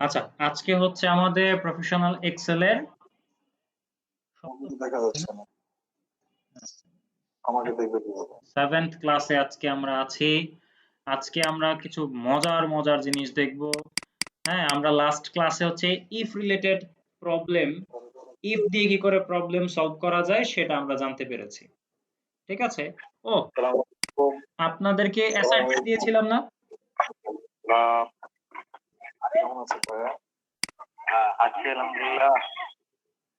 আচ্ছা, আজকে হচ্ছে আমাদের প্রফেশনাল এক্সেল এর আমাকে দেখা যাচ্ছে না। আমাকে দেখবে কিভাবে? 7th ক্লাসে আজকে আমরা আছি। আজকে আমরা কিছু মজার মজার জিনিস দেখব। হ্যাঁ, আমরা লাস্ট ক্লাসে হচ্ছে ইফ রিলেটেড প্রবলেম, ইফ দিয়ে কি করে প্রবলেম সলভ করা যায় সেটা আমরা জানতে পেরেছি। ঠিক আছে? ও, আসসালামু আলাইকুম। আপনাদেরকে আসসালামু অ্যাসাইনমেন্ট আলাইকুম। দিয়েছিলাম না? কেমন আছেন ভাইয়া? হ্যাঁ, আছি আলহামদুলিল্লাহ।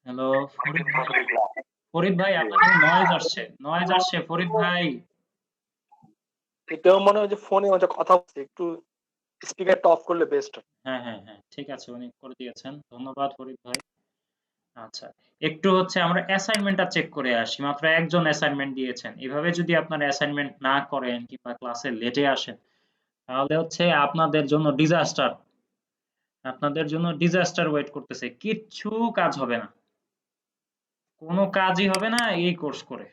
হ্যালো, ফরিদ অনেকদিন ভাই। পর দেখলাম। ফরিদ ভাই, আপনার কিন্তু নয়েজ আসছে ফরিদ ভাই। এটাও মনে হয় যে ফোনে হয়তো কথা বলছে, একটু স্পিকারটা অফ করলে বেস্ট হয়। হ্যাঁ হ্যাঁ হ্যাঁ, ঠিক আছে, উনি করে দিয়েছেন, ধন্যবাদ ফরিদ ভাই। আচ্ছা, একটু হচ্ছে আমরা অ্যাসাইনমেন্টটা চেক করে আসি। মাত্র একজন অ্যাসাইনমেন্ট দিয়েছেন। এভাবে যদি আপনারা অ্যাসাইনমেন্ট না করেন কিংবা ক্লাসে লেটে আসেন, তাহলে হচ্ছে আপনাদের জন্য ডিজাস্টার ওয়েট করতেছে। কিচ্ছু কাজ হবে না, কোনো কাজই হবে না এই কোর্স করে।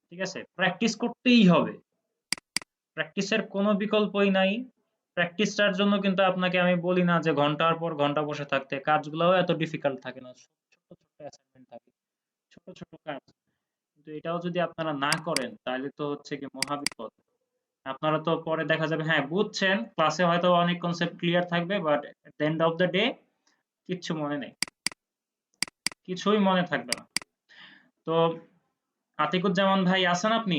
ঠিক আছে, প্র্যাকটিস করতেই হবে, প্র্যাকটিসের কোনো বিকল্পই নাই। প্র্যাকটিসটার জন্য কিন্তু আপনাকে আমি বলি না যে ঘন্টার পর ঘন্টা বসে থাকতে, কাজগুলোও এত ডিফিকাল্ট থাকে না, ছোট ছোট অ্যাসাইনমেন্ট থাকে, ছোট ছোট কাজ। কিন্তু এটাও যদি আপনারা না করেন তাহলে তো হচ্ছে কি মহাবিপদ। আপনারা তো পরে দেখা যাবে হ্যাঁ বুঝছেন, ক্লাসে হয়তো অনেক কনসেপ্ট ক্লিয়ার থাকবে, but at the end of the day কিচ্ছু মনে নেই, কিছুই মনে থাকবে না। তো আতিকুজ্জামান ভাই আছেন আপনি?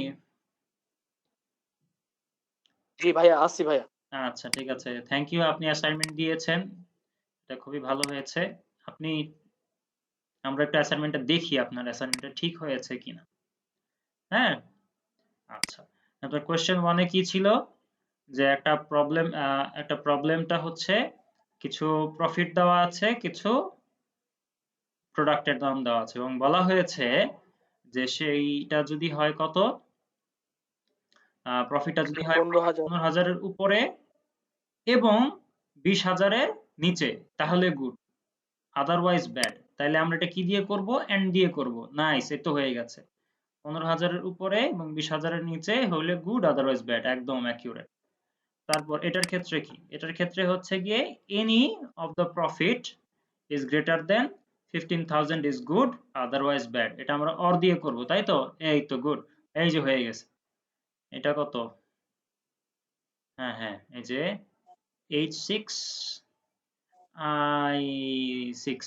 জি ভাইয়া, আসছি ভাইয়া। আচ্ছা, ঠিক আছে, থ্যাংক ইউ, আপনি অ্যাসাইনমেন্ট দিয়েছেন, এটা খুবই ভালো হয়েছে। আপনি, আমরা একটা অ্যাসাইনমেন্টটা দেখি আপনার অ্যাসাইনমেন্টটা ঠিক হয়েছে কিনা। হ্যাঁ, আচ্ছা, আপনার কোয়েশ্চেন ওয়ানে কি ছিল যে একটা প্রবলেমটা হচ্ছে কিছু প্রফিট দেওয়া আছে, কিছু প্রোডাক্টের দাম দেওয়া আছে এবং বলা হয়েছে যে সেইটা যদি হয় কত, প্রফিটটা যদি হয় 15,000। 15,000-এর উপরে এবং 20,000-এর নিচে, তাহলে গুড, আদারওয়াইজ ব্যাড। তাইলে আমরা এটা কি দিয়ে করব? এন্ড দিয়ে করব। নাইস, এই তো হয়ে গেছে। 15,000-এর উপরে এবং 20,000-এর নিচে হলে গুড, আদারওয়াইজ ব্যাড, একদম অ্যাকিউরেট। তারপর এটার ক্ষেত্রে কি? এটার ক্ষেত্রে হচ্ছে গিয়ে any of the profit is greater than 15,000 is good, otherwise bad. এটা আমরা অর দিয়ে করব, তাই তো? এই তো গুড, এই যে হয়ে গেছে। এটা কত? হ্যাঁ হ্যাঁ, এই যে H6 I6,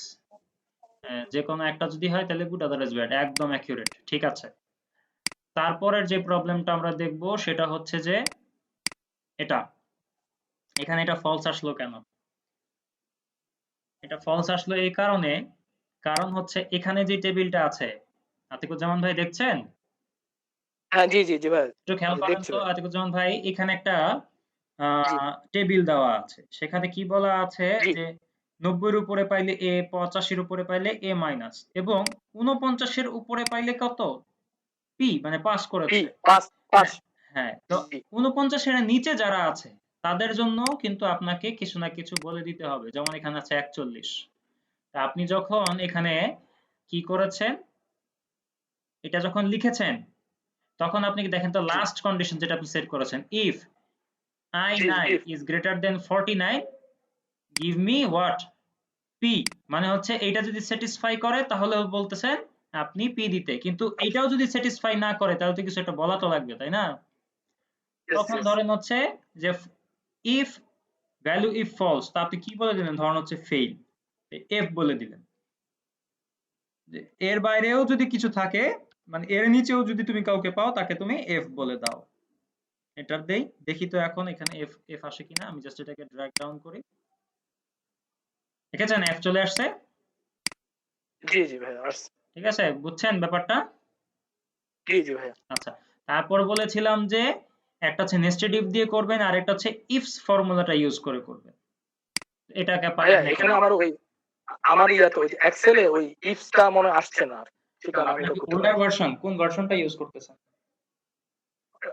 যে কোনো একটা যদি হয় তাহলে গুড, আদারওয়াইজ ব্যাড, একদম অ্যাকিউরেট। ঠিক আছে, তারপরের যে প্রবলেমটা আমরা দেখব সেটা হচ্ছে যে এটা, এখানে এটা ফলস আসলো কেন? এটা ফলস আসলো এই কারণে, কারণ হচ্ছে এখানে যে টেবিলটা আছে, আতিকুজ্জামান ভাই দেখছেন? হ্যাঁ, জি জি জি ভাই, একটু খেয়াল আমি করেন দেখছি তো ভাই। আতিকুজ্জামান ভাই, এখানে একটা জি টেবিল দেওয়া আছে, সেখানে কি বলা আছে জি যে 90-এর উপরে পাইলে এ, 85-এর উপরে পাইলে এ মাইনাস এবং 49-এর উপরে পাইলে কত? পি, মানে পাস পি করেছে। Pass pass. হ্যাঁ হ্যাঁ, তো জি 49-এর নিচে যারা আছে তাদের জন্য কিন্তু আপনাকে কিছু না কিছু বলে দিতে হবে, যেমন এখানে আছে 41। তা আপনি যখন এখানে কি করেছেন, এটা যখন লিখেছেন, তখন আপনি দেখেন তো জি লাস্ট কন্ডিশন যেটা আপনি সেট করেছেন, if G I9 G is greater than 49 give me what? P, মানে হচ্ছে এইটা যদি স্যাটিসফাই করে তাহলে বলতেছেন আপনি পি দিতে, কিন্তু এইটাও যদি স্যাটিসফাই না করে তাহলে তো কিছু একটা বলা তো লাগবে, তাই না? ইয়েস তখন ইয়েস। ধরেন হচ্ছে যে ইফ ভ্যালু ইফ ফলস, তা আপনি কি বলে দিলেন? ধরেন হচ্ছে ফেইল, এফ বলে দিলেন। যে এর বাইরেও যদি কিছু থাকে, মানে এর নিচেও যদি তুমি কাউকে পাও তাকে তুমি এফ বলে দাও। এটার দেই, দেখি তো এখন এখানে এফ এফ আসে কিনা। আমি জাস্ট এটাকে ড্র্যাগ ডাউন করি, দেখেছেন এফ চলে আসছে। জি জি ভাই, আসছি। ঠিক আছে, বুঝছেন ব্যাপারটা? জি জি ভাইয়া। আচ্ছা, তারপর বলেছিলাম যে একটা হচ্ছে নেস্টেড ইফ দিয়ে করবেন আর একটা হচ্ছে ইফস ফর্মুলাটা ইউজ করে করবেন। এটাকে পারেন ভাইয়া নাকি? এখানে আমার ইয়াতে ওই এক্সেলে ওই ইফসটা মনে হয় আসছে না আর, সে কারণে আমি আপনার এটা কি করতে ওল্ডার পারি। ভার্সন, কোন ভার্সনটা ইউজ করতেছেন?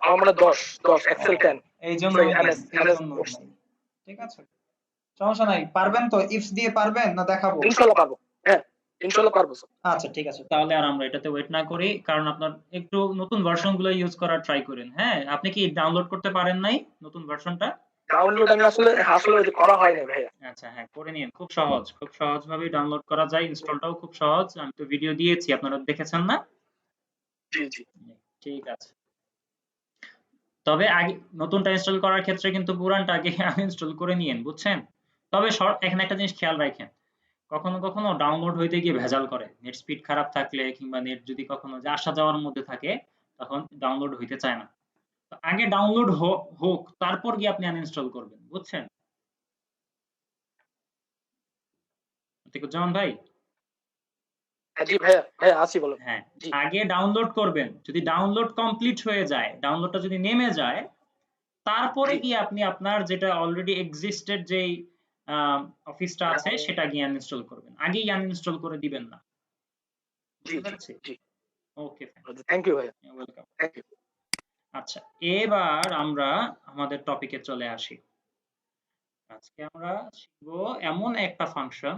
আমার মানে 10 ও, এক্সেল 10। এই জন্য সরি নাই, এই এমএস জন্য করছি। নাই। ঠিক আছে, সমস্যা নাই। পারবেন তো? ইফস দিয়ে পারবেন না দেখাবো? ইনশাআল্লাহ পারবো। হ্যাঁ, ইনশাআল্লাহ পারবো স্যার। আচ্ছা, ঠিক আছে, তাহলে আর আমরা এটাতে ওয়েট না করি, কারণ আপনার একটু নতুন ভার্সন গুলো ইউজ করার ট্রাই করেন। হ্যাঁ, আপনি কি ডাউনলোড করতে পারেন নাই নতুন ভার্সনটা? ডাউনলোড আমি আসলে আসলে ওই যে করা হয়নি ভাইয়া। আচ্ছা, হ্যাঁ, করে নিন। খুব সহজ, খুব সহজভাবেই ডাউনলোড করা যায়। ইনস্টলটাও খুব সহজ। আমি তো ভিডিও দিয়েছি, আপনারা দেখেছেন না? জি জি। ঠিক আছে। তবে আগে নতুনটা ইনস্টল করার ক্ষেত্রে কিন্তু পুরানটা আগে আনইনস্টল করে নিয়েন, বুঝছেন? তবে এখানে একটা জিনিস খেয়াল রাখেন। কখনো কখনো ডাউনলোড হইতে গিয়ে ভেজাল করে। নেট স্পিড খারাপ থাকলে কিংবা নেট যদি কখনো যে আসা যাওয়ার মধ্যে থাকে, তখন ডাউনলোড হইতে চায় না। তো আগে ডাউনলোড হোক, তারপর গিয়ে আপনি আনইনস্টল করবেন, বুঝছেন? আতিকুজ্জামান ভাই, জি ভাইয়া, ভাইয়া আছি বলো। হ্যাঁ, জি আগে ডাউনলোড করবেন। যদি ডাউনলোড কমপ্লিট হয়ে যায়, ডাউনলোডটা যদি নেমে যায়, তারপরে জি গিয়ে আপনি আপনার যেটা অলরেডি এক্সিস্টেড যেই অফিসটা আছে সেটা গিয়ে আনইনস্টল করবেন। আগেই আনইনস্টল করে দিবেন না। জি বুঝতে জি পেরেছি? জি। Okay, fine. থ্যাংক ইউ ভাইয়া, ওয়েলকাম। Thank you. আচ্ছা, এবার আমরা আমাদের টপিকে চলে আসি। আজকে আমরা শিখব এমন একটা ফাংশন,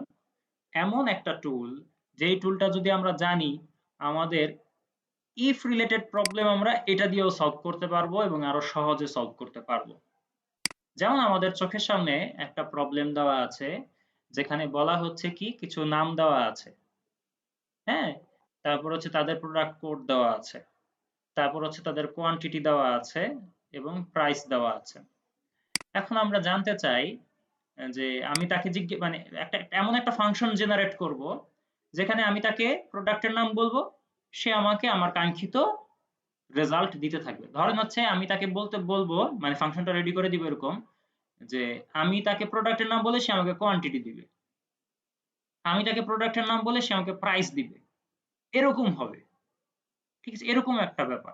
এমন একটা টুল, যেই টুলটা যদি আমরা জানি, আমাদের ইফ রিলেটেড প্রবলেম আমরা এটা দিয়েও সলভ করতে পারবো এবং আরো সহজে সলভ করতে পারবো। যেমন আমাদের চোখের সামনে একটা প্রবলেম দেওয়া আছে, যেখানে বলা হচ্ছে কি কিছু নাম দেওয়া আছে, হ্যাঁ, তারপর হচ্ছে তাদের প্রোডাক্ট কোড দেওয়া আছে, তারপর হচ্ছে তাদের কোয়ান্টিটি দেওয়া আছে এবং প্রাইস দেওয়া আছে। এখন আমরা জানতে চাই যে আমি তাকে মানে একটা এমন একটা ফাংশন জেনারেট করব, যেখানে আমি তাকে প্রোডাক্টের নাম বলবো, সে আমাকে আমার কাঙ্ক্ষিত রেজাল্ট দিতে থাকবে। ধরেন হচ্ছে আমি তাকে বলবো, মানে ফাংশনটা রেডি করে দিব এরকম যে আমি তাকে প্রোডাক্টের নাম বলে সে আমাকে কোয়ান্টিটি দিবে, আমি তাকে প্রোডাক্টের নাম বলে সে আমাকে প্রাইস দিবে, এরকম হবে। ঠিক আছে, এরকম একটা ব্যাপার।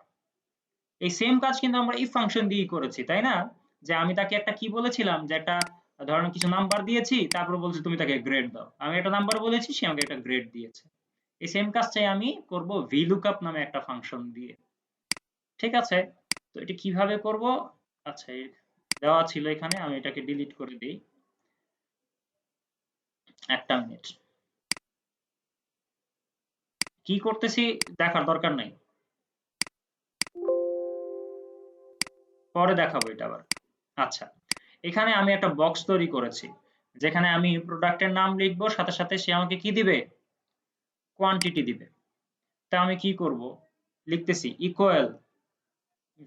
এই সেম কাজ কিন্তু আমরা ইফ ফাংশন দিয়েই করেছি, তাই না? যে আমি তাকে একটা কি বলেছিলাম, যে একটা ধরেন কিছু নাম্বার দিয়েছি, তারপর বলছি তুমি তাকে গ্রেড দাও। আমি একটা নাম্বার বলেছি, সে আমাকে একটা গ্রেড দিয়েছে। এই সেম কাজটাই আমি করব ভিলুকআপ নামে একটা ফাংশন দিয়ে। ঠিক আছে, তো এটা কিভাবে করব? আচ্ছা, দেওয়া ছিল এখানে, আমি এটাকে ডিলিট করে দিই। একটা মিনিট, কি করতেছি দেখার দরকার নাই, পরে দেখাবো এটা আবার। আচ্ছা, এখানে আমি একটা বক্স তৈরি করেছি, যেখানে আমি প্রোডাক্টের নাম লিখবো, সাথে সাথে সে আমাকে কি দিবে, কোয়ান্টিটি দিবে। তা আমি কি করব, লিখতেছি ইকুয়াল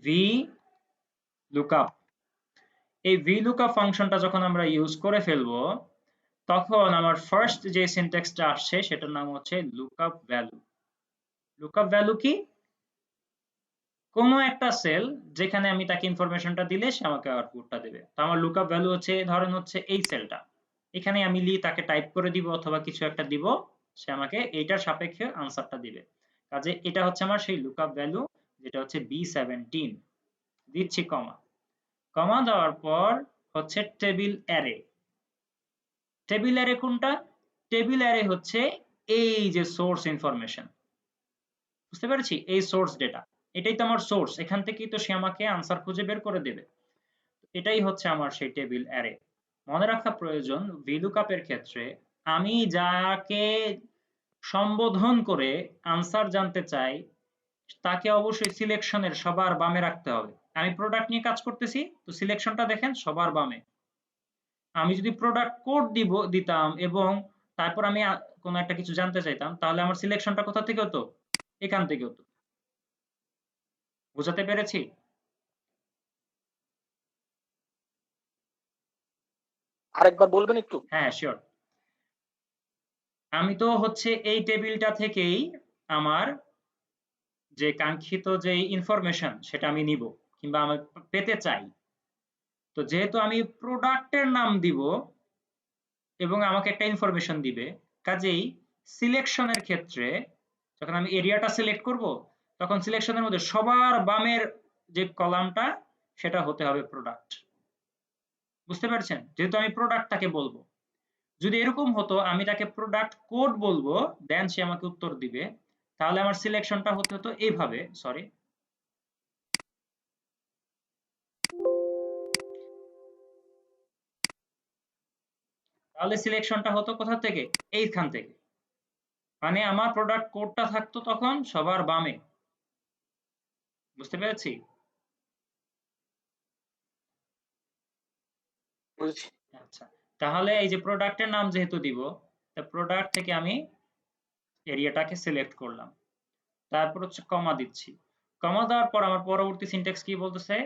ভি লুকআপ। এই ভি লুকআপ ফাংশনটা যখন আমরা ইউজ করে ফেলবো, তখন আমার ফার্স্ট যে সিনট্যাক্সটা আসছে সেটার নাম হচ্ছে লুকআপ ভ্যালু। লুকআপ ভ্যালু কি? কোনো একটা সেল যেখানে আমি তাকে ইনফরমেশনটা দিলে সে আমাকে আউটপুটটা দেবে। তো আমার লুকআপ ভ্যালু হচ্ছে, ধরেন হচ্ছে এই সেলটা, এখানে আমি তাকে টাইপ করে দিব অথবা কিছু একটা দিব, সে আমাকে এইটার সাপেক্ষে আনসারটা দিবে। কাজে এটা হচ্ছে আমার সেই লুকআপ ভ্যালু, যেটা হচ্ছে B17। দিচ্ছি কমা, কমা দেওয়ার পর হচ্ছে টেবিল অ্যারে। টেবিল অ্যারে কোনটা? টেবিল অ্যারে হচ্ছে এই যে সোর্স ইনফরমেশন, বুঝতে পেরেছি? এই সোর্স ডেটা, এটাই তো আমার সোর্স, এখান থেকেই তো সে আমাকে আনসার খুঁজে বের করে দেবে। এটাই হচ্ছে আমার সেই টেবিল অ্যারে। মনে রাখা প্রয়োজন, VLOOKUP এর ক্ষেত্রে আমি যাকে সম্বোধন করে আনসার জানতে চাই, তাকে অবশ্যই সিলেকশনের সবার বামে রাখতে হবে। আমি প্রোডাক্ট নিয়ে কাজ করতেছি, তো সিলেকশনটা দেখেন সবার বামে। আমি যদি প্রোডাক্ট কোড দিতাম এবং তারপর আমি কোনো একটা কিছু জানতে চাইতাম, তাহলে আমার সিলেকশনটা কোথা থেকে হতো? এখান থেকে হতো। বোঝাতে পেরেছি? আরেকবার বলবেন একটু? হ্যাঁ, শিওর। আমি তো হচ্ছে এই টেবিলটা থেকেই আমার যে কাঙ্ক্ষিত যে ইনফরমেশন সেটা আমি নিব, কিংবা আমি পেতে চাই। তো যেহেতু আমি প্রোডাক্টের নাম দিব এবং আমাকে একটা ইনফরমেশন দিবে, কাজেই সিলেকশনের ক্ষেত্রে যখন আমি এরিয়াটা সিলেক্ট করব, তখন সিলেকশনের মধ্যে সবার বামের যে কলামটা, সেটা হতে হবে প্রোডাক্ট। বুঝতে পারছেন? যেহেতু আমি প্রোডাক্টটাকে বলবো। যদি এরকম হতো আমি তাকে প্রোডাক্ট কোড বলবো, দেন সে আমাকে উত্তর দিবে, তাহলে আমার সিলেকশনটা হতে হতো এইভাবে, সরি, তাহলে সিলেকশনটা হতো কোথা থেকে? এইখান থেকে। মানে আমার প্রোডাক্ট কোডটা থাকতো তখন সবার বামে। বুঝতে পেরেছি? বুঝছি। আচ্ছা, তাহলে এই যে প্রোডাক্টের নাম যেহেতু দিব, তা প্রোডাক্ট থেকে আমি এরিয়াটাকে সিলেক্ট করলাম, তারপর হচ্ছে কমা দিচ্ছি। কমা দেওয়ার পর আমার পরবর্তী সিনট্যাক্স কি বলতেছে,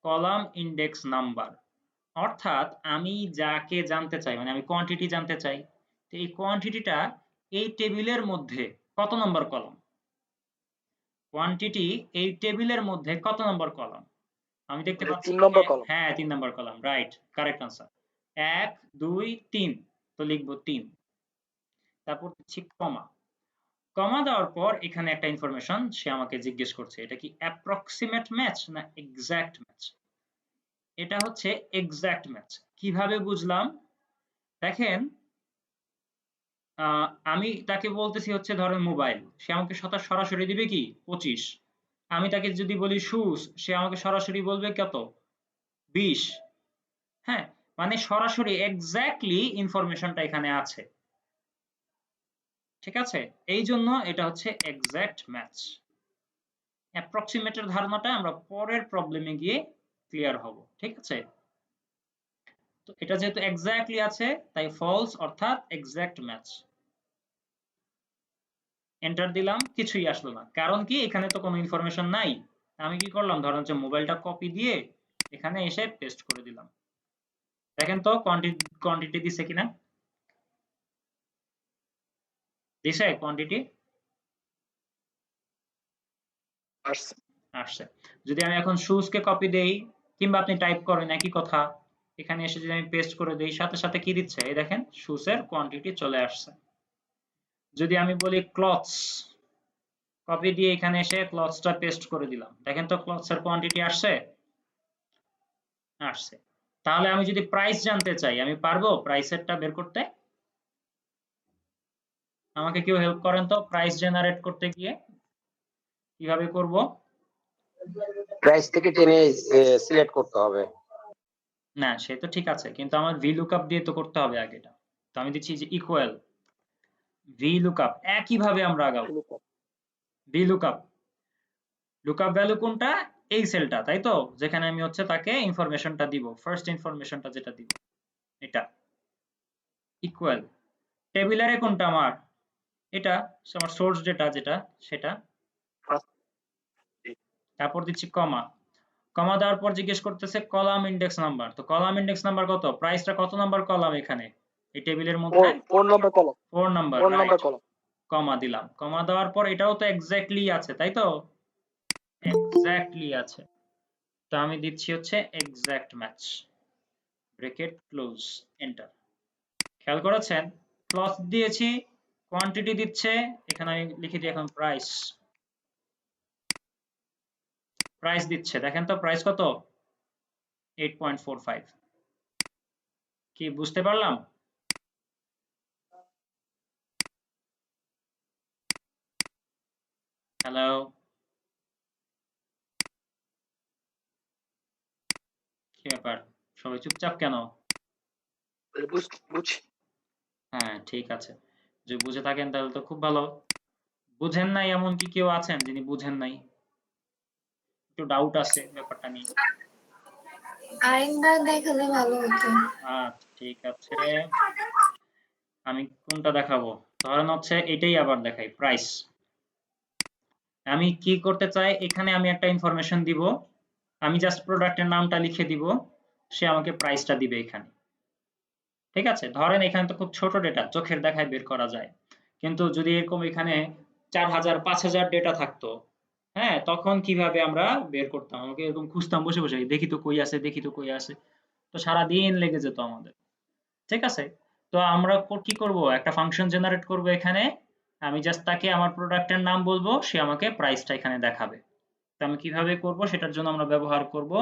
কলাম ইন্ডেক্স নাম্বার, অর্থাৎ আমি যাকে জানতে চাই, মানে আমি কোয়ান্টিটি জানতে চাই, তো এই কোয়ান্টিটিটা এই টেবিলের মধ্যে কত নম্বর কলাম, কোয়ান্টিটি এই টেবিলের মধ্যে কত নম্বর কলাম। আমি দেখতে পাচ্ছি 3 নম্বর কলাম। হ্যাঁ 3 নম্বর কলাম, রাইট, কারেক্ট আনসার। 1 2 3, তো লিখবো 3, তারপর দিচ্ছি কমা। কমা দেওয়ার পর এখানে একটা ইনফরমেশন সে আমাকে জিজ্ঞেস করছে, এটা কি অ্যাপ্রক্সিমেট ম্যাচ না এক্সাক্ট ম্যাচ। এটা হচ্ছে এক্সাক্ট ম্যাচ। কিভাবে বুঝলাম, দেখেন আমি তাকে বলতেছি হচ্ছে ধরেন মোবাইল, সে আমাকে সরাসরি দিবে কি 25। আমি তাকে যদি বলি শুজ, সে আমাকে সরাসরি বলবে কত 20। হ্যাঁ, মানে সরাসরি এক্স্যাক্টলি ইনফরমেশনটা এখানে আছে। ঠিক আছে, এই জন্য এটা হচ্ছে এক্সাক্ট ম্যাচ। অ্যাপ্রক্সিমেটের ধারণাটা আমরা পরের প্রবলেমে গিয়ে ক্লিয়ার হব। ঠিক আছে, তো এটা যেহেতু এক্স্যাক্টলি আছে তাই ফলস, অর্থাৎ এক্সাক্ট ম্যাচ। এন্টার দিলাম, কিছুই আসলো না, কারণ কি এখানে তো কোনো ইনফরমেশন নাই। আমি কি করলাম, ধরেন যে মোবাইলটা কপি দিয়ে এখানে এসে পেস্ট করে দিলাম। দেখেন তো কোয়ান্টিটি দিছে কিনা, দিছে কোয়ান্টিটি আসছে। আসছে। যদি আমি এখন শুজ কে কপি দেই, কিংবা আপনি টাইপ করেন একই কথা, এখানে এসে যদি আমি পেস্ট করে দেই, সাথে সাথে কি দিচ্ছে, এই দেখেন শুজ এর কোয়ান্টিটি চলে আসছে। যদি আমি বলি ক্লথস, কপি দিয়ে এখানে এসে ক্লথসটা পেস্ট করে দিলাম, দেখেন তো ক্লথস এর কোয়ান্টিটি আসছে, আসছে। তাহলে আমি যদি প্রাইস জানতে চাই, আমি পারবো প্রাইসেরটা বের করতে? আমাকে কেউ হেল্প করেন তো, প্রাইস জেনারেট করতে গিয়ে কিভাবে করব? প্রাইস থেকে টেনে সিলেক্ট করতে হবে। না সে তো ঠিক আছে, কিন্তু আমার ভি লুকআপ দিয়ে তো করতে হবে আগে এটা। তো আমি দিচ্ছি যে ইকুয়াল ভি লুকআপ, একই ভাবে আমরা আগাবো। ভি লুকআপ, লুকআপ ভ্যালু কোনটা, এই সেলটা, তাই তো, যেখানে আমি হচ্ছে তাকে ইনফরমেশনটা দিব, ফার্স্ট ইনফরমেশনটা যেটা দিব, এটা ইকুয়াল টেবিলারে কোনটা আমার, এটা আমার সোর্স ডেটা যেটা সেটা, তারপর দিচ্ছি কমা। কমা দেওয়ার পর জিজ্ঞেস করতেছে কলাম ইন্ডেক্স নাম্বার, তো কলাম ইন্ডেক্স নাম্বার কত, প্রাইসটা কত নাম্বার কলাম এখানে এই টেবিলের মধ্যে, 4 নম্বর কলাম। 4 নাম্বার, 4 নম্বর রাইট। কলাম। কমা দিলাম, কমা দেওয়ার পর এটাও তো এক্স্যাক্টলি আছে, তাই তো, এক্স্যাক্টলি আছে, তো আমি দিচ্ছি হচ্ছে exact match, bracket close, enter. খেয়াল করেছেন, ক্লথ দিয়েছি, কোয়ান্টিটি দিচ্ছে, এখানে আমি লিখে দিই এখন প্রাইস, প্রাইস দিচ্ছে, দেখেন তো প্রাইস কত 8.45। কি বুঝতে পারলাম? হ্যালো, কি ব্যাপার, সবাই চুপচাপ কেন? বুঝছি। হ্যাঁ ঠিক আছে, যদি বুঝে থাকেন তাহলে তো খুব ভালো। বুঝেন নাই এমন কি কেউ আছেন যিনি বুঝেন নাই, একটু ডাউট আছে ব্যাপারটা নিয়ে? আরেকবার দেখালে ভালো হতো। আচ্ছা ঠিক আছে, আমি কোনটা দেখাবো, ধরেন হচ্ছে এটাই আবার দেখাই, প্রাইস। আমি কি করতে চাই, এখানে আমি একটা ইনফরমেশন দিব, আমি জাস্ট প্রোডাক্টের নামটা লিখে দিব, সে আমাকে প্রাইসটা দিবে এখানে। ঠিক আছে, ধরেন এখানে তো খুব ছোট ডেটা, চোখের দেখায় বের করা যায়, কিন্তু যদি এরকম এখানে 4000 5000 ডেটা থাকতো, হ্যাঁ তখন কিভাবে আমরা বের করতাম, আমাকে এরকম খুঁজতাম বসে বসে, দেখি তো কই আছে, দেখি তো কই আছে, তো সারা দিন লেগে যেত আমাদের। ঠিক আছে, তো আমরা কি করব, একটা ফাংশন জেনারেট করব এখানে, আমি জাস্ট তাকে আমার প্রোডাক্টের নাম বলবো, সে আমাকে প্রাইসটা এখানে দেখাবে। তো আমি কিভাবে করব, সেটার জন্য আমরা ব্যবহার করব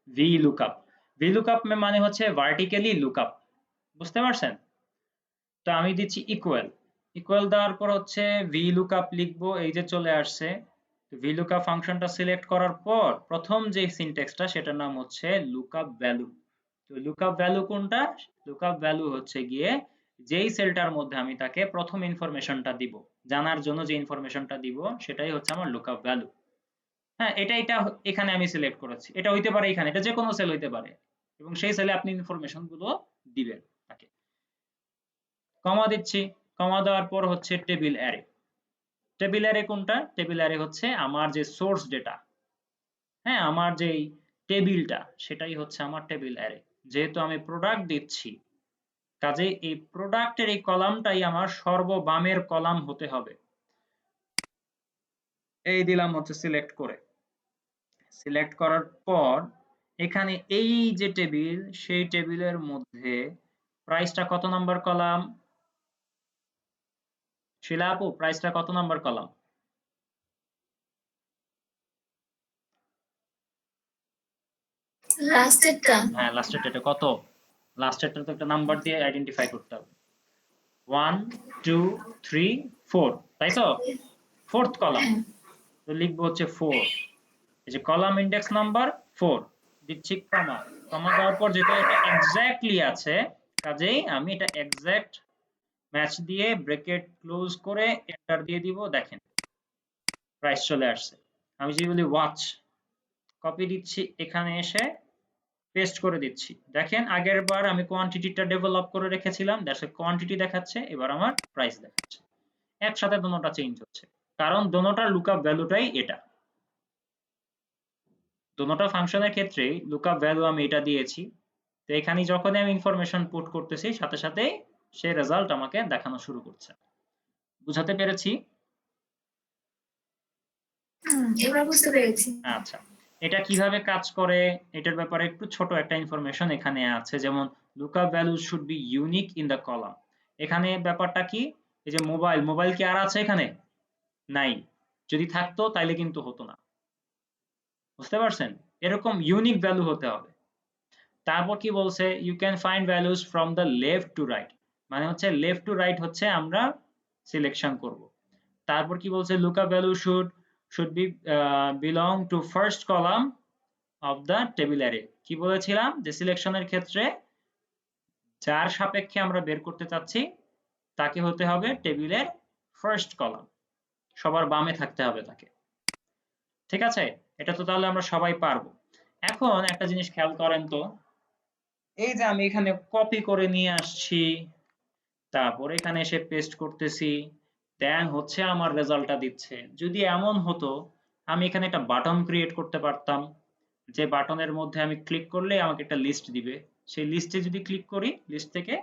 ভি লুকআপ। ভি লুকআপ মানে হচ্ছে ভার্টিক্যালি লুকআপ, বুঝতে পারছেন? তো আমি দিচ্ছি ইকুয়াল, ইকুয়াল দেওয়ার পর হচ্ছে ভি লুকআপ লিখবো, এই যে চলে আসছে। ভি লুকআপ ফাংশনটা সিলেক্ট করার পর প্রথম যে সিনট্যাক্সটা সেটার নাম হচ্ছে লুকআপ ভ্যালু। তো লুকআপ ভ্যালু কোনটা, লুকআপ ভ্যালু হচ্ছে গিয়ে যেই সেলটার মধ্যে আমি তাকে প্রথম ইনফরমেশনটা দিব, জানার জন্য যে ইনফরমেশনটা দিব সেটাই হচ্ছে আমার লুকআপ ভ্যালু। হ্যাঁ এটা এখানে আমি সিলেক্ট করেছি, এটা হইতে পারে এখানে, এটা যে কোনো সেল হইতে পারে, এবং সেই সেলে আপনি ইনফরমেশন গুলো দিবেন তাকে। কমা দিচ্ছি, কমা দেওয়ার পর হচ্ছে টেবিল অ্যারে। টেবিল অ্যারে কোনটা? টেবিল অ্যারে হচ্ছে আমার যে সোর্স ডেটা, হ্যাঁ, আমার যেই টেবিলটা সেটাই হচ্ছে আমার টেবিল অ্যারে। যেহেতু আমি প্রোডাক্ট দিচ্ছি, কাজেই এই প্রোডাক্টের এই কলামটাই আমার সর্ববামের কলাম হতে হবে। এই দিলাম হচ্ছে সিলেক্ট করে। সিলেক্ট করার পর এখানে এই যে টেবিল, সেই টেবিলের মধ্যে প্রাইসটা কত নাম্বার কলাম? শিলা আপু, প্রাইসটা কত নাম্বার কলাম? লাস্টেরটা। হ্যাঁ, লাস্টেরটা কত? লাস্টেরটা তো একটা নাম্বার দিয়ে আইডেন্টিফাই করতে হবে। 1 2 3 4, তাই তো? ফোর্থ কলাম, তো লিখবো হচ্ছে 4। এই যে কলাম ইন্ডেক্স নাম্বার 4 দিচ্ছি, কমা। কমা দেওয়ার পর যেটা এটা এক্স্যাক্টলি আছে, কাজেই আমি এটা এক্স্যাক্ট ম্যাচ দিয়ে ব্র্যাকেট ক্লোজ করে এন্টার দিয়ে দিব। দেখেন প্রাইস চলে আসছে। আমি যদি বলি ওয়াচ, কপি দিচ্ছি, এখানে এসে পেস্ট করে দিচ্ছি। দেখেন আগের বার আমি কোয়ান্টিটিটা ডেভেলপ করে রেখেছিলাম, দ্যাটস কোয়ান্টিটি দেখাচ্ছে, এবার আমার প্রাইস দেখাচ্ছে। একসাথে দুটোটা চেঞ্জ হচ্ছে, কারণ দুটোটার লুকআপ ভ্যালুটাই এটা। দুটোটা ফাংশনের ক্ষেত্রেই লুকআপ ভ্যালু আমি এটা দিয়েছি। তো এখানে যখনই আমি ইনফরমেশন পুট করতেছি, সাথে সাথেই সে রেজাল্ট আমাকে দেখানো শুরু করছে। বুঝাতে পেরেছি? এবার বুঝতে পেরেছি। আচ্ছা, এটা কিভাবে কাজ করে এটার ব্যাপারে একটু ছোট একটা ইনফরমেশন এখানে আছে। যেমন lookup value should be unique in the column. এখানে ব্যাপারটা কি, এই যে মোবাইল কি আর আছে এখানে? নাই। যদি থাকতো তাইলে কিন্তু হতো না। বুঝতে পারছেন? এরকম ইউনিক ভ্যালু হতে হবে। তারপর কি বলছে, you can find values from the left to right, মানে হচ্ছে লেফট টু রাইট হচ্ছে আমরা সিলেকশন করব। তারপর কি বলছে, lookup value should be belong to first column of the table array. কি বলেছিলাম যে সিলেকশনের ক্ষেত্রে যার সাপেক্ষে আমরা বের করতে চাচ্ছি তাকে হতে হবে টেবিলের ফার্স্ট কলাম, সবার বামে থাকতে হবে তাকে। ঠিক আছে, এটা তো তাহলে আমরা সবাই পারবো। এখন একটা জিনিস খেয়াল করেন তো, এই যে আমি এখানে কপি করে নিয়ে আসছি, তারপর এখানে এসে পেস্ট করতেছি, দেন হচ্ছে আমার রেজাল্টটা দিচ্ছে। যদি এমন হতো আমি এখানে একটা বাটন ক্রিয়েট করতে পারতাম, যে বাটনের মধ্যে আমি ক্লিক করলে আমাকে একটা লিস্ট দিবে, সেই লিস্টে যদি ক্লিক করি লিস্ট থেকে,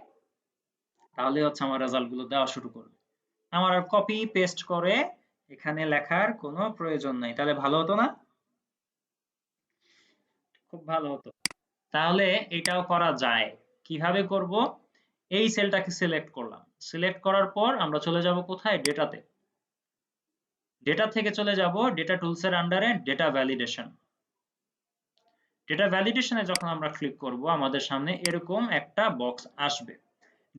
তাহলে হচ্ছে আমার রেজাল্ট গুলো দেওয়া শুরু করবে। আমার আর কপি পেস্ট করে এখানে লেখার কোনো প্রয়োজন নাই। তাহলে ভালো হতো না? খুব ভালো হতো। তাহলে এটাও করা যায়। কিভাবে করব? এই সেলটাকে সিলেক্ট করলাম, সিলেক্ট করার পর আমরা চলে যাব কোথায়? ডেটাতে। ডেটা থেকে চলে যাব ডেটা টুলস এর আন্ডারে ডেটা ভ্যালিডেশন। ডেটা ভ্যালিডেশনে যখন আমরা ক্লিক করব, আমাদের সামনে এরকম একটা বক্স আসবে।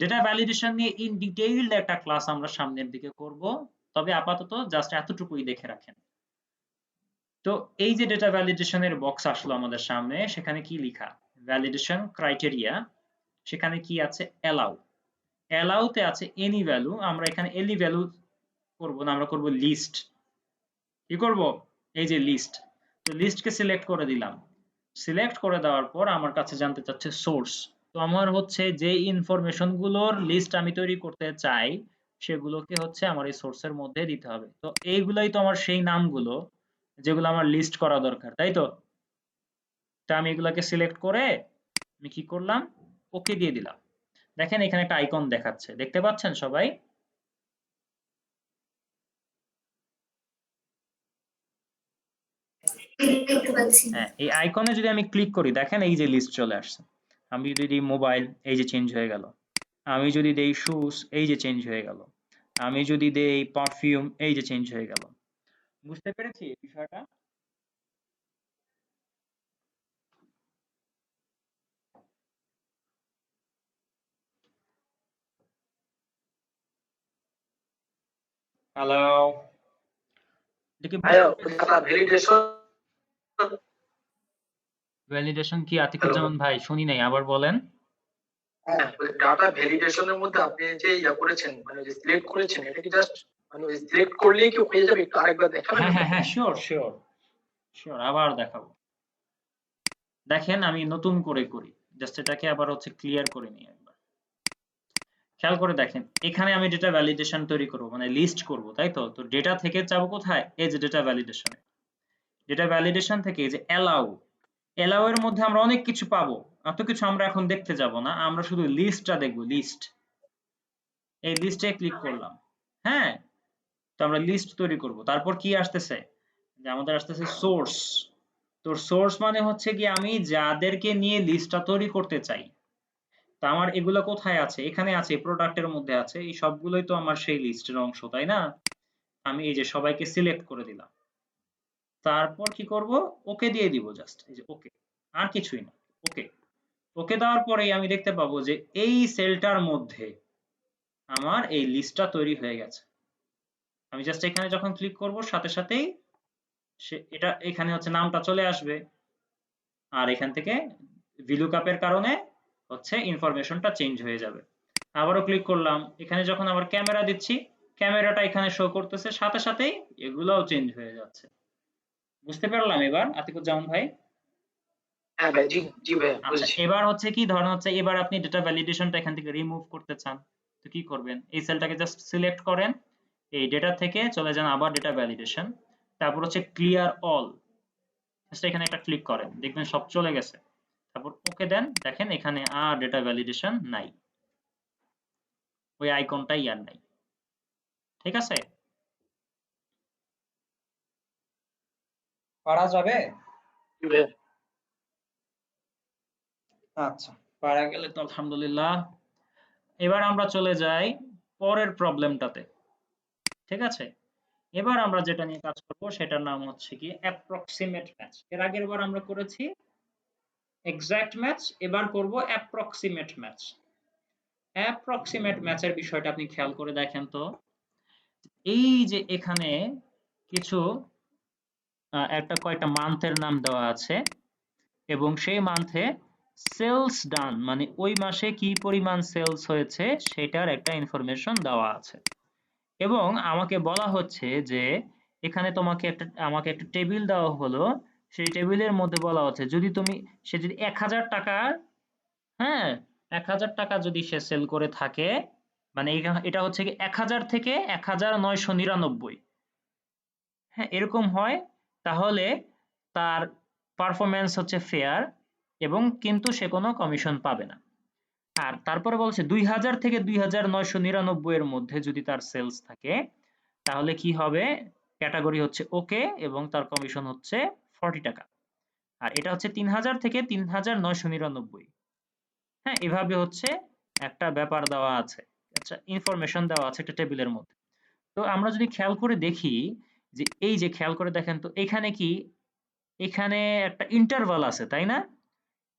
ডেটা ভ্যালিডেশন নিয়ে ইন ডিটেইলড একটা ক্লাস আমরা সামনের দিকে করব, তবে আপাতত জাস্ট এতটুকুই দেখে রাখেন। তো এই যে ডেটা ভ্যালিডেশনের বক্স আসলো আমাদের সামনে, সেখানে কি লেখা? Validation criteria. সেখানে কি আছে? অ্যালাউ। অ্যালাউতে আছে এনি ভ্যালু। আমরা এখানে এনি ভ্যালু করব না, আমরা করব লিস্ট। কি করব? এই যে লিস্ট। তো লিস্টকে সিলেক্ট করে দিলাম। সিলেক্ট করে দেওয়ার পর আমার কাছে জানতে চাচ্ছে সোর্স। তো আমার হচ্ছে যে ইনফরমেশন গুলোর লিস্ট আমি তৈরি করতে চাই, সেগুলোকে হচ্ছে আমার এই সোর্সের মধ্যে দিতে হবে। তো এইগুলাই তো আমার সেই নামগুলো যেগুলো আমার লিস্ট করা দরকার, তাই তো? তা আমি এগুলাকে সিলেক্ট করে আমি কি করলাম? ওকে দিয়ে দিলাম। দেখেন এখানে একটা আইকন দেখাচ্ছে, দেখতে পাচ্ছেন সবাই? দেখতে পাচ্ছি। হ্যাঁ, এই আইকনে যদি আমি ক্লিক করি, দেখেন এই যে লিস্ট চলে আসছে। আমি যদি দিই মোবাইল, এই যে চেঞ্জ হয়ে গেল। আমি যদি দেই শুজ, এই যে চেঞ্জ হয়ে গেল। আমি যদি দেই পারফিউম, এই যে চেঞ্জ হয়ে গেল। বুঝতে পেরেছি বিষয়টা? হ্যালো, এটা কি ভাইয়া ওই ডাটা ভ্যালিডেশন, ভ্যালিডেশন কি আতিকুজ্জামান ভাই? শুনি নাই, আবার বলেন। হ্যাঁ ওই ডাটা ভ্যালিডেশনের মধ্যে আপনি যে ইয়া করেছেন, মানে যে সিলেক্ট করেছেন, এটা কি জাস্ট মানে ওই সিলেক্ট করলেই কি হয়ে যাবে? একটু আরেকবার দেখাবেন? হ্যাঁ হ্যাঁ হ্যাঁ, শিওর শিওর শিওর, আবার দেখাবো। দেখেন আমি নতুন করে করি। জাস্ট এটাকে আবার হচ্ছে ক্লিয়ার করে নিই একবার। খেয়াল করে দেখেন এখানে আমি ডেটা ভ্যালিডেশন তৈরি করব মানে লিস্ট করব, তাই তো? তো ডেটা থেকে যাব কোথায়? এই যে ডেটা ভ্যালিডেশনে। ডেটা ভ্যালিডেশন থেকে এই যে অ্যালাউ এর মধ্যে আমরা অনেক কিছু পাবো। এত কিছু আমরা এখন দেখতে যাব না, আমরা শুধু লিস্টটা দেখব। লিস্ট, এই লিস্টে ক্লিক করলাম। হ্যাঁ, তো আমরা লিস্ট তৈরি করব। তারপর কি আসতেছে? যে আমাদের আসতেছে সোর্স। তো সোর্স মানে হচ্ছে কি আমি যাদেরকে নিয়ে লিস্টটা তৈরি করতে চাই। তো আমার এগুলো কোথায় আছে? এখানে আছে, প্রোডাক্টের মধ্যে আছে। এই সবগুলোই তো আমার সেই লিস্টের অংশ, তাই না? আমি এই যে সবাইকে সিলেক্ট করে দিলাম। তারপর কি করব? ওকে দিয়ে দিব জাস্ট, এই যে ওকে, আর কিছুই না। ওকে, ওকে দেওয়ার পরেই আমি দেখতে পাবো যে এই সেলটার মধ্যে আমার এই লিস্টটা তৈরি হয়ে গেছে। আমি জাস্ট এখানে যখন ক্লিক করব সাথে সাথেই এটা এখানে হচ্ছে নামটা চলে আসবে, আর এখান থেকে ভিলুকআপের কারণে হচ্ছে ইনফরমেশনটা চেঞ্জ হয়ে যাবে। আবারও ক্লিক করলাম, এখানে যখন আবার ক্যামেরা দিচ্ছি ক্যামেরাটা এখানে শো করতেছে, সাথে সাথেই এগুলোও চেঞ্জ হয়ে যাচ্ছে। বুঝতে পারলাম এবার আতিকুজ্জামান ভাই? হ্যাঁ ভাই, জি জি ভাই, আচ্ছা, বুঝেছি। এবার হচ্ছে কি, ধরেন হচ্ছে এবার আপনি ডেটা ভ্যালিডেশনটা এখান থেকে রিমুভ করতে চান, তো কি করবেন? এই সেলটাকে জাস্ট সিলেক্ট করেন, এই ডেটা থেকে চলে যান আবার ডেটা ভ্যালিডেশন, তারপর হচ্ছে ক্লিয়ার অল, জাস্ট এখানে একটা ক্লিক করেন, দেখবেন সব চলে গেছে। তারপর ওকে দেন, দেখেন এখানে আর ডেটা ভ্যালিডেশন নাই, ওই আইকনটাই আর নাই। ঠিক আছে, পারা যাবে? জি ভাই। আচ্ছা, পারা গেলে তো আলহামদুলিল্লাহ। এবার আমরা চলে যাই পরের প্রবলেমটাতে। ঠিক আছে, এবার আমরা যেটা নিয়ে কাজ করব সেটার নাম হচ্ছে কি অ্যাপ্রক্সিমেট ম্যাচ। এর আগের বার আমরা করেছি এক্সাক্ট ম্যাচ, এবার করব অ্যাপ্রক্সিমেট ম্যাচ। অ্যাপ্রক্সিমেট ম্যাচের বিষয়টা আপনি খেয়াল করে দেখেন তো, এই যে এখানে কিছু একটা কয়টা মান্থের নাম দেওয়া আছে এবং সেই মান্থে সেলস ডান মানে ওই মাসে কি পরিমাণ সেলস হয়েছে সেটার একটা ইনফরমেশন দেওয়া আছে। এবং আমাকে বলা হচ্ছে যে এখানে আমাকে একটা টেবিল দেওয়া হলো, সেই টেবিলের মধ্যে বলা হচ্ছে সে যদি 1000 টাকার, হ্যাঁ 1000 টাকা যদি সে সেল করে থাকে, মানে এটা হচ্ছে কি 1000 থেকে 1999, হ্যাঁ এরকম হয়, তাহলে তার পারফরম্যান্স হচ্ছে ফেয়ার এবং কিন্তু সে কোনো কমিশন পাবে না। আর তারপরে বলছে 2000 থেকে 2999 এর মধ্যে যদি তার সেলস থাকে তাহলে কি হবে? ক্যাটাগরি হচ্ছে ওকে এবং তার কমিশন হচ্ছে 40 টাকা। আর এটা হচ্ছে 3000 থেকে 3999, হ্যাঁ এভাবে হচ্ছে একটা ব্যাপার দেওয়া আছে, আচ্ছা ইনফরমেশন দেওয়া আছে একটা টেবিলের মধ্যে। তো আমরা যদি খেয়াল করে দেখি যে এই যে খেয়াল করে দেখেন তো এখানে একটা ইন্টারভাল আছে, তাই না?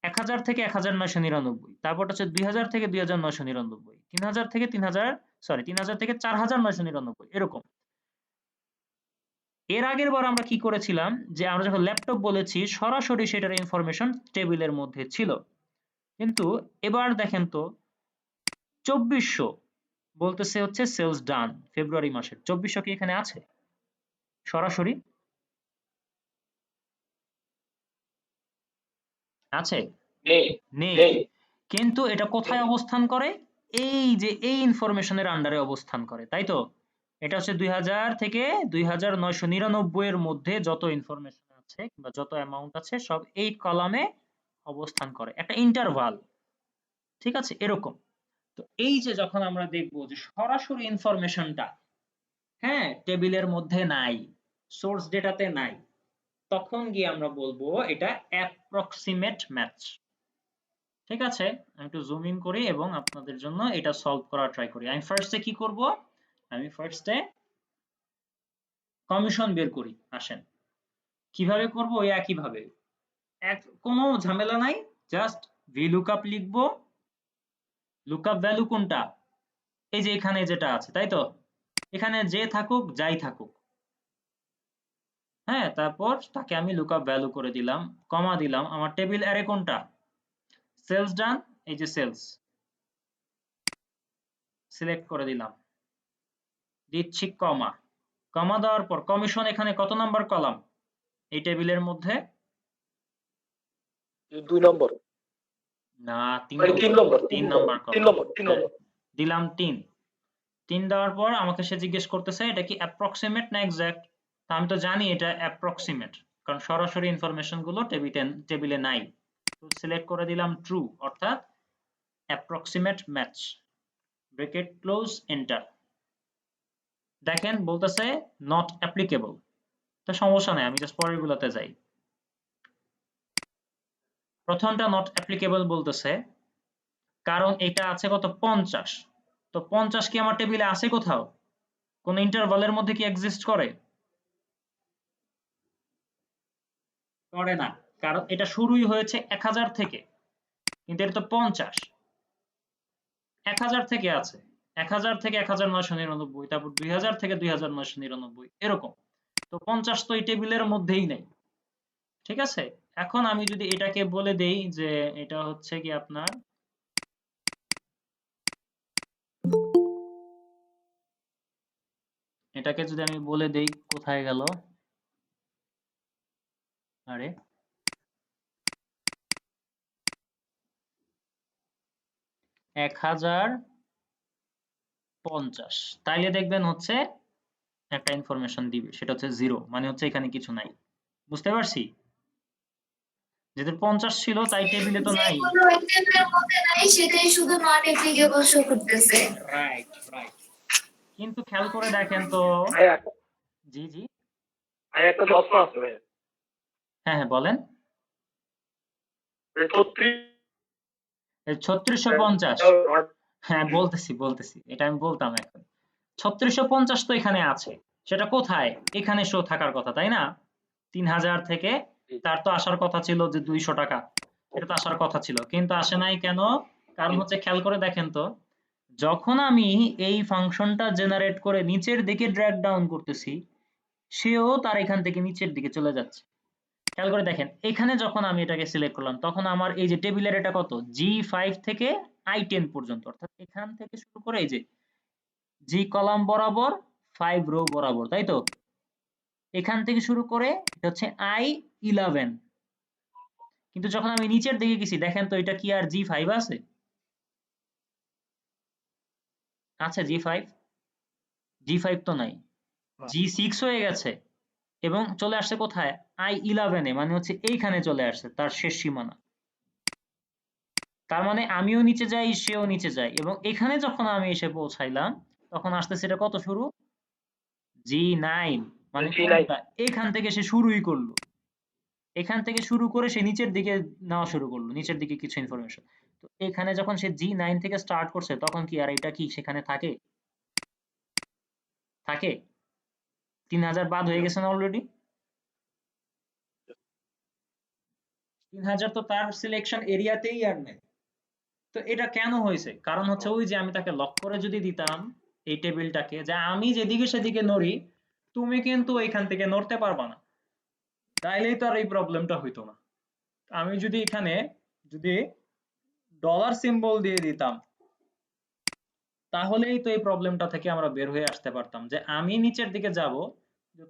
1000 থেকে 1999, তারপর হচ্ছে 2000 থেকে 2999, 3000 থেকে 3000 থেকে 4999, এরকম। এর আগের বার আমরা কি করেছিলাম যে আমরা যখন ল্যাপটপ বলেছি সরাসরি সেটার ইনফরমেশন টেবিলের মধ্যে ছিল, কিন্তু এবার দেখেন তো 2400 বলতেছে হচ্ছে সেলস ডান ফেব্রুয়ারি মাসের। 2400 কি এখানে আছে সরাসরি? আছে? নেই নেই। নেই। কিন্তু এটা কোথায় অবস্থান করে? এই যে এই ইনফরমেশনের আন্ডারে অবস্থান করে, তাই তো? এটা হচ্ছে 2000 থেকে 2999 এর মধ্যে যত ইনফরমেশন আছে কিংবা যত অ্যামাউন্ট আছে সব এই কলামে অবস্থান করে, একটা ইন্টারভাল। ঠিক আছে, এরকম। তো এই যে যখন আমরা দেখব যে সরাসরি ইনফরমেশনটা, হ্যাঁ টেবিলের মধ্যে নাই, সোর্স ডেটাতে নাই, তখন গিয়ে আমরা বলবো এটা অ্যাপ্রক্সিমেট ম্যাচ। ঠিক আছে, আমি একটু জুম ইন করি এবং আপনাদের জন্য এটা সলভ করার ট্রাই করি। আমি ফার্স্টে কি করব? আমি ফার্স্টে কমিশন বের করি। আসেন, কিভাবে করব? ওই একই ভাবে, কোনো ঝামেলা নাই, জাস্ট VLOOKUP লিখবো। লুকআপ ভ্যালু কোনটা? এই যে এখানে যেটা আছে, তাই তো? এখানে যে থাকুক যাই থাকুক, হ্যাঁ তারপর তাকে আমি লুকআপ ভ্যালু করে দিলাম, কমা দিলাম। আমার টেবিল অ্যারে কোনটা? সেলস ডান, এই যে সেলস সিলেক্ট করে দিলাম, দিচ্ছি কমা। কমা দেওয়ার পর কমিশন এখানে কত নাম্বার কলাম এই টেবিলের মধ্যে? 2 নম্বর। না, 3 মানে নম্বর 3 3 নম্বর নম্বর 3 হ্যাঁ, নম্বর দিলাম 3 দেওয়ার পর আমাকে সে জিজ্ঞেস করতেছে এটা কি অ্যাপ্রক্সিমেট না এক্সাক্ট। তা আমি তো জানি এটা অ্যাপ্রক্সিমেট, কারণ সরাসরি ইনফরমেশন গুলো টেবিলে নাই। তো সিলেক্ট করে দিলাম ট্রু, অর্থাৎ approximate match, bracket close, enter. দেখেন বলতেছে নট অ্যাপ্লিকেবল। তো সমস্যা নাই, আমি জাস্ট পরের গুলাতে যাই। প্রথমটা নট অ্যাপ্লিকেবল বলতেছে কারণ এটা আছে কত 50। তো 50 কি আমার টেবিলে আছে কোথাও? কোন ইন্টারভালের মধ্যে কি এক্সিস্ট করে? করে না, কারণ এটা শুরুই হয়েছে 1000 থেকে, কিন্তু এটা তো 50। 1000 থেকে আছে, 1000 থেকে 1999, তারপর 2000 থেকে 2999, এরকম। তো 50 তো এই টেবিলের মধ্যেই নেই। ঠিক আছে, এখন আমি যদি এটাকে বলে দেই যে এটা হচ্ছে কি আপনার এটাকে যদি আমি বলে দেই, কোথায় গেল, আরে 1050, তাইলে দেখবেন হচ্ছে একটা ইনফরমেশন দিবে, সেটা হচ্ছে 0, মানে হচ্ছে এখানে কিছু নাই। বুঝতে পারছি? যেহেতু 50 ছিল তাই টেবিলে তো নাই। যেগুলো টেবিলের মধ্যে নাই সেটাই শুধু নট অ্যাপ্লিকেবল শো করতেছে। Right, right. কিন্তু খেয়াল করে দেখেন তো। ভাইয়া জি জি, ভাইয়া একটা প্রশ্ন আছে ভাইয়া হ্যাঁ হ্যাঁ বলেন। 36 এই 3650, হ্যাঁ বলতেছি, এটা আমি বলতাম এখন। 3650 তো এখানে আছে, সেটা কোথায়? এখানে শো থাকার কথা, তাই না? 3000 থেকে তার তো আসার কথা ছিল যে 200 টাকা, এটা তো আসার কথা ছিল, কিন্তু আসে নাই কেন? কারণ হচ্ছে খেয়াল করে দেখেন তো, যখন আমি এই ফাংশনটা জেনারেট করে নিচের দিকে ড্র্যাগ ডাউন করতেছি, সেও তার এখান থেকে নিচের দিকে চলে যাচ্ছে। খেয়াল করে দেখেন, এখানে যখন আমি এটাকে সিলেক্ট করলাম তখন আমার এই যে টেবিলের এটা কত G5 থেকে I10 পর্যন্ত, অর্থাৎ এখান থেকে শুরু করে এই যে G কলাম বরাবর 5 রো বরাবর, তাই তো? এখান থেকে শুরু করে এটা হচ্ছে I11। কিন্তু যখন আমি নিচের দিকে গেছি, দেখেন তো এটা কি আর G5 আছে? আছে G5? G5 তো নাই, G6 হয়ে গেছে এবং চলে আসছে কোথায়? I11 এ, মানে হচ্ছে এইখানে চলে আসছে তার শেষ সীমানা। তার মানে আমিও নিচে যাই, সেও নিচে যায়, এবং এখানে যখন আমি এসে পৌঁছাইলাম তখন আসতেছে এটা কত শুরু? G9, মানে G9 কোনটা? এখান থেকে সে শুরুই করলো, এখান থেকে শুরু করে সে নিচের দিকে নেওয়া শুরু করলো, নিচের দিকে কিছু ইনফরমেশন। তো এখানে যখন সে G9 থেকে স্টার্ট করছে তখন কি আর এটা কি সেখানে থাকে? থাকে? 3000 বাদ হয়ে গেছে না অলরেডি? 3000 তো তার সিলেকশন এরিয়াতেই আর নেই। তো এটা কেন হয়েছে? কারণ হচ্ছে ওই যে আমি তাকে লক করে যদি দিতাম এই টেবিলটাকে, যে আমি যেদিকে সেদিকে নড়ি তুমি কিন্তু এখান থেকে নড়তে পারবা না, তাইলেই তো আর এই প্রবলেমটা হইতো না। আমি যদি এখানে যদি ডলার সিম্বল দিয়ে দিতাম তাহলেই তো এই প্রবলেমটা থেকে আমরা বের হয়ে আসতে পারতাম, যে আমি নিচের দিকে যাব,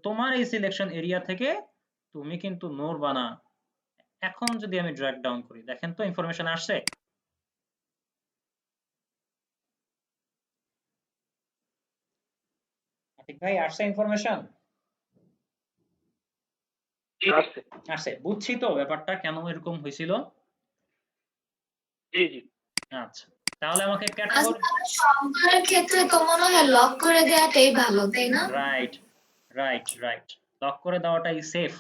তোমার এই সিলেকশন এরিয়া থেকে তুমি কিন্তু নড়বা না। এখন যদি আমি ড্র্যাগ ডাউন করি, দেখেন তো ইনফরমেশন আসছে? আতিক ভাই, আসছে ইনফরমেশন? আসছে আসছে, বুঝছি তো ব্যাপারটা কেন এরকম হয়েছিল। জি জি আচ্ছা, তাহলে আমাকে ক্যাটাগরি, আসলে সবগুলোর ক্ষেত্রে তো মনে হয় লক করে দেওয়াটাই ভালো, তাই না? রাইট রাইট রাইট, লক করে দেওয়াটাই সেফ।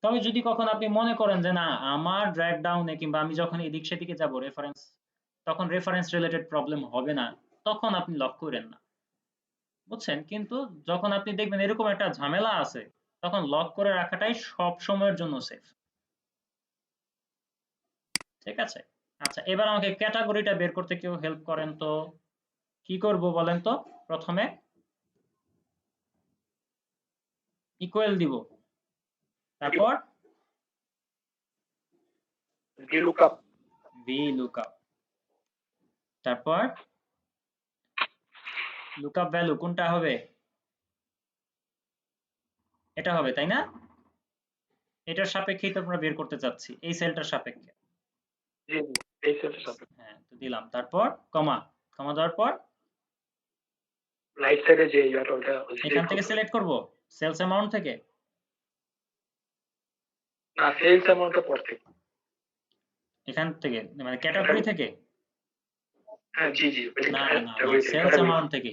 তবে যদি কখন আপনি মনে করেন যে না আমার ড্র্যাগ ডাউনে কিংবা আমি যখন এদিক সেদিকে যাব রেফারেন্স, তখন রেফারেন্স রিলেটেড প্রবলেম হবে না, তখন আপনি লক করেন না, বুঝছেন? কিন্তু যখন আপনি দেখবেন এরকম একটা ঝামেলা আছে, তখন লক করে রাখাটাই সব সময়ের জন্য সেফ। ঠিক আছে, আচ্ছা এবার আমাকে ক্যাটাগরিটা বের করতে কেউ হেল্প করেন তো। কি করব বলেন তো? প্রথমে ইকুয়াল দিব, তারপর VLOOKUP VLOOKUP, তারপর লুকআপ ভ্যালু কোনটা হবে? এটা হবে, তাই না? এটার সাপেক্ষেই তো আমরা বের করতে চাচ্ছি, এই সেলটার সাপেক্ষে। জি জি এই সেলসের সাপেক্ষে হ্যাঁ তো দিলাম, তারপর কমা, কমা দেওয়ার পর রাইট সাইডে যে ইয়াটা ওটা এখান থেকে সিলেক্ট করব সেলস অ্যামাউন্ট থেকে। না সেলস অ্যামাউন্টটা পর থেকে। এখান থেকে মানে ক্যাটাগরি থেকে? হ্যাঁ জি জি না না না, সেলস অ্যামাউন্ট থেকে।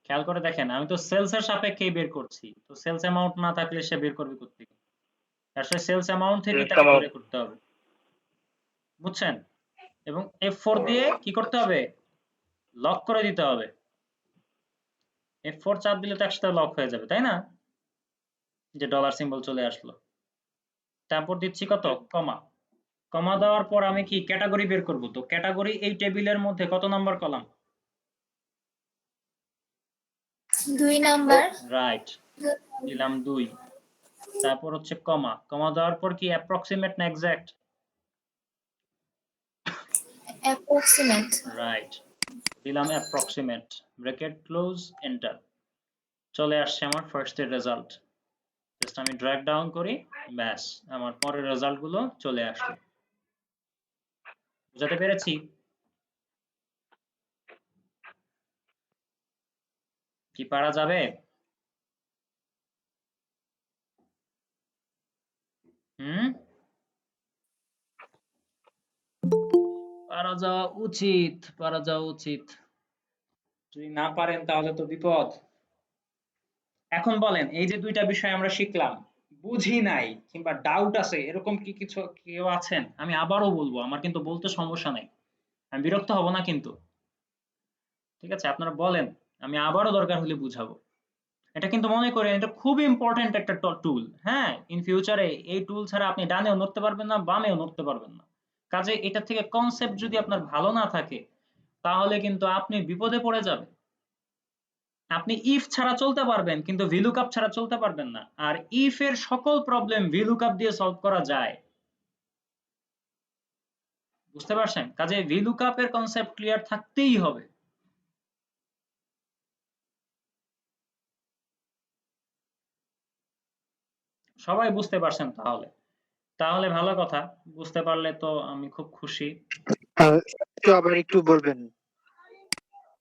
খেয়াল করে দেখেন আমি তো সেলস এর সাপেক্ষেই বের করছি, তো সেলস অ্যামাউন্ট না থাকলে সে বের করবে কোত্থেকে? আসলে সেলস অ্যামাউন্ট থেকে তাকে বের করতে হবে, বুঝছেন? এবং F4 দিয়ে কি করতে হবে? লক করে দিতে হবে। F4 চাপ দিলে তো একসাথে লক হয়ে যাবে, তাই না? যে ডলার সিম্বল চলে আসলো। তারপর দিচ্ছি কত? কমা। কমা দেওয়ার পর আমি কি ক্যাটাগরি বের করব, তো ক্যাটাগরি এই টেবিলের মধ্যে কত নাম্বার কলাম? 2 নাম্বার। রাইট, দিলাম 2। তারপর হচ্ছে কমা, কমা দেওয়ার পর কি অ্যাপ্রক্সিমেট না এক্সাক্ট? অ্যাপ্রক্সিমেট। রাইট, দিলাম অ্যাপ্রক্সিমেট, ব্র্যাকেট ক্লোজ, এন্টার। চলে আসছে আমার ফার্স্ট এর রেজাল্ট। জাস্ট আমি ড্র্যাগ ডাউন করি, ব্যাস আমার পরের রেজাল্ট গুলো চলে আসলো। বুঝাতে পেরেছি? কি পারা যাবে? হুম, পারা যাওয়া উচিত, পারা যাওয়া উচিত। যদি না পারেন তাহলে তো বিপদ। এখন বলেন, এই যে দুইটা বিষয় আমরা শিখলাম, বুঝি নাই কিংবা ডাউট আছে, এরকম কি কিছু কেউ আছেন? আমি আবারও বলবো, আমার কিন্তু বলতে সমস্যা নাই, আমি বিরক্ত হব না কিন্তু। ঠিক আছে, আপনারা বলেন, আমি আবারও দরকার হলে বুঝাবো। এটা কিন্তু মনে করেন এটা খুব ইম্পর্টেন্ট একটা টুল। হ্যাঁ, ইন ফিউচারে এই টুল ছাড়া আপনি ডানেও নড়তে পারবেন না, বামেও নড়তে পারবেন না। কাজে এটা থেকে কনসেপ্ট যদি আপনার ভালো না থাকে তাহলে কিন্তু আপনি বিপদে পড়ে যাবেন। আপনি ইফ ছাড়া চলতে পারবেন কিন্তু ভিলুকআপ ছাড়া চলতে পারবেন না। আর ইফ এর সকল প্রবলেম ভিলুকআপ দিয়ে সলভ করা যায়, বুঝতে পারছেন? কাজে ভিলুকআপ এর কনসেপ্ট ক্লিয়ার থাকতেই হবে। সবাই বুঝতে পারছেন তাহলে? তাহলে ভালো কথা, বুঝতে পারলে তো আমি খুব খুশি। একটু আবার একটু বলবেন।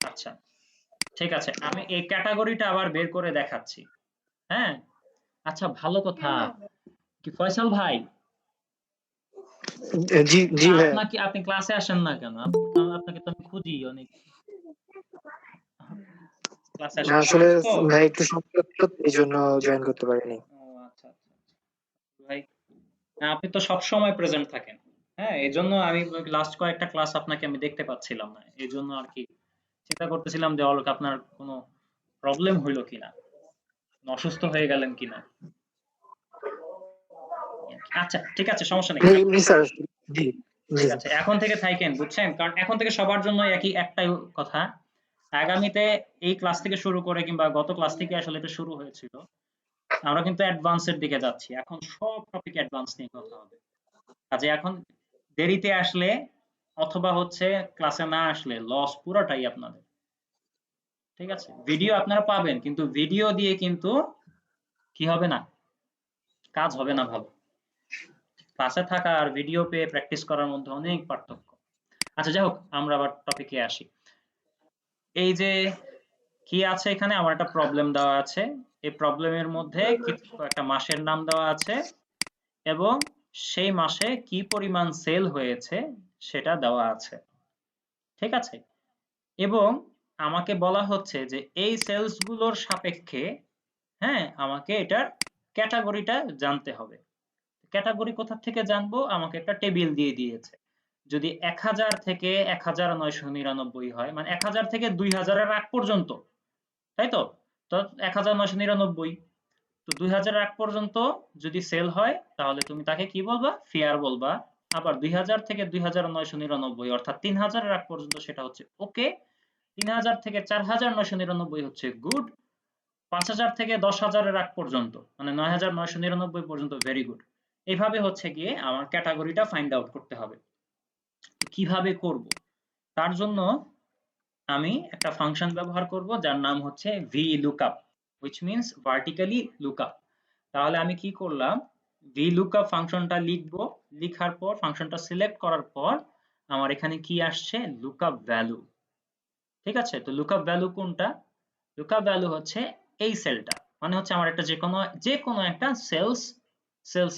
আচ্ছা ঠিক আছে, আমি এই ক্যাটাগরিটা আবার বের করে দেখাচ্ছি। হ্যাঁ, আচ্ছা ভালো কথা, কি ফয়সাল ভাই, জি জি ভাইয়া। আপনাকে, আপনি ক্লাসে আসেন না কেন? আপনাকে তো আমি খুঁজি অনেক, ক্লাসে আসেন না আসলে তো? ভাই একটু সমস্যা ছিল, এই জন্য জয়েন করতে পারিনি। ও আচ্ছা আচ্ছা আচ্ছা। ভাই না, আপনি তো সব সময় প্রেজেন্ট থাকেন। হ্যাঁ, এজন্য আমি লাস্ট কয়েকটা ক্লাস আপনাকে আমি দেখতে পাচ্ছিলাম না, এই জন্য আর কি চিন্তা করতেছিলাম যে অলক আপনার কোনো প্রবলেম হইলো কিনা, অসুস্থ হয়ে গেলেন কিনা। আচ্ছা ঠিক আছে, সমস্যা নেই। জি স্যার। জি জি ঠিক আছে, এখন থেকে থাকেন, বুঝছেন? কারণ এখন থেকে সবার জন্য একই একটাই কথা, আগামীতে এই ক্লাস থেকে শুরু করে কিংবা গত ক্লাস থেকে আসলে এটা শুরু হয়েছিল, আমরা কিন্তু অ্যাডভান্সের দিকে যাচ্ছি। এখন সব টপিক অ্যাডভান্স নিয়ে কথা হবে। কাজে এখন দেরিতে আসলে অথবা হচ্ছে ক্লাসে না আসলে লস পুরোটাই আপনাদের। ঠিক আছে, ভিডিও আপনারা পাবেন কিন্তু ভিডিও দিয়ে কিন্তু কি হবে না, কাজ হবে না ভালো। ক্লাসে থাকা আর ভিডিও পেয়ে প্র্যাকটিস করার মধ্যে অনেক পার্থক্য। আচ্ছা যাই হোক, আমরা আবার টপিকে আসি। এই যে কি আছে এখানে, আমার একটা প্রবলেম দেওয়া আছে, এই প্রবলেমের মধ্যে একটা মাসের নাম দেওয়া আছে এবং সেই মাসে কি পরিমাণ সেল হয়েছে সেটা দেওয়া আছে। ঠিক আছে, এবং আমাকে বলা হচ্ছে যে এই সেলস গুলোর সাপেক্ষে, হ্যাঁ, আমাকে এটার ক্যাটাগরিটা জানতে হবে। ক্যাটাগরি কোথা থেকে জানবো? আমাকে একটা টেবিল দিয়ে দিয়েছে। যদি 1000 থেকে 1999 হয়, মানে 1000 থেকে 2000 এর আগ পর্যন্ত, তাই তো? তো 1999, তো 2000 এর আগ পর্যন্ত যদি সেল হয় তাহলে তুমি তাকে কি বলবা? ফেয়ার বলবা। আবার 2000 থেকে 2999 অর্থাৎ 3000 এর আগ পর্যন্ত সেটা হচ্ছে ওকে, 3000 থেকে 4999 হচ্ছে গুড, 5000 থেকে 10000 এর আগ পর্যন্ত মানে 9999 পর্যন্ত ভেরি গুড। এইভাবে হচ্ছে গিয়ে আমার ক্যাটাগরিটা ফাইন্ড আউট করতে হবে। তো কিভাবে করব? তার জন্য আমি একটা ফাংশন ব্যবহার করব যার নাম হচ্ছে VLOOKUP, which means vertically lookup। তাহলে আমি কি করলাম, VLOOKUP ফাংশনটা লিখবো, লিখার পর ফাংশনটা সিলেক্ট করার পর আমার এখানে কি আসছে, লুকআপ ভ্যালু। ঠিক আছে, তো লুকআপ ভ্যালু কোনটা, লুকআপ ভ্যালু হচ্ছে এই সেলটা, মানে হচ্ছে আমার একটা যে কোনো একটা সেলস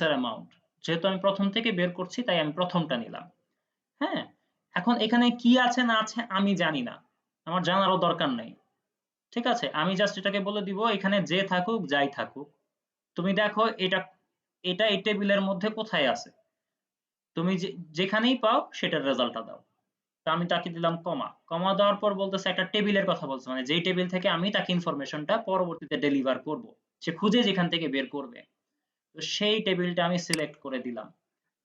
এর অ্যামাউন্ট, যেহেতু আমি প্রথম থেকে বের করছি তাই আমি প্রথমটা নিলাম। হ্যাঁ, এখন এখানে কি আছে না আছে আমি জানি না, আমার জানারও দরকার নেই। ঠিক আছে, আমি জাস্ট এটাকে বলে দিব এখানে যে থাকুক যাই থাকুক, তুমি দেখো এটা এটা এই টেবিলের মধ্যে কোথায় আছে, তুমি যেখানেই পাও সেটার রেজাল্টটা দাও। তো আমি তাকে দিলাম কমা, কমা দেওয়ার পর বলতেছে একটা টেবিলের কথা বলছে, মানে যেই টেবিল থেকে আমি তাকে ইনফরমেশনটা পরবর্তীতে ডেলিভার করব, সে খুঁজে যেখান থেকে বের করবে। তো সেই টেবিলটা আমি সিলেক্ট করে দিলাম।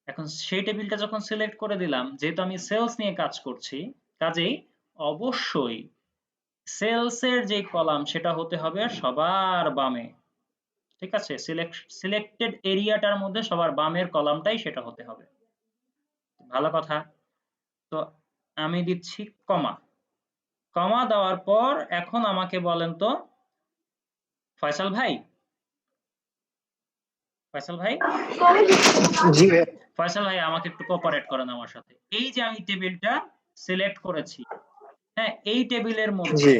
এখন সেই টেবিলটা যখন সিলেক্ট করে দিলাম, যেহেতু আমি সেলস নিয়ে কাজ করছি, কাজেই অবশ্যই সেলস এর যে কলাম সেটা হতে হবে সবার বামে। ঠিক আছে, সিলেক্টেড এরিয়াটার মধ্যে সবার বামের কলামটাই সেটা হতে হবে। ভালো কথা। তো আমি দিচ্ছি কমা, কমা দেওয়ার পর এখন আমাকে বলেন তো ফয়সাল ভাই, ফয়সাল ভাই, জি ভাইয়া। ফয়সাল ভাই আমাকে একটু কোঅপারেট করেন আমার সাথে। এই যে আমি টেবিলটা সিলেক্ট করেছি, হ্যাঁ, এই টেবিলের মধ্যে জি,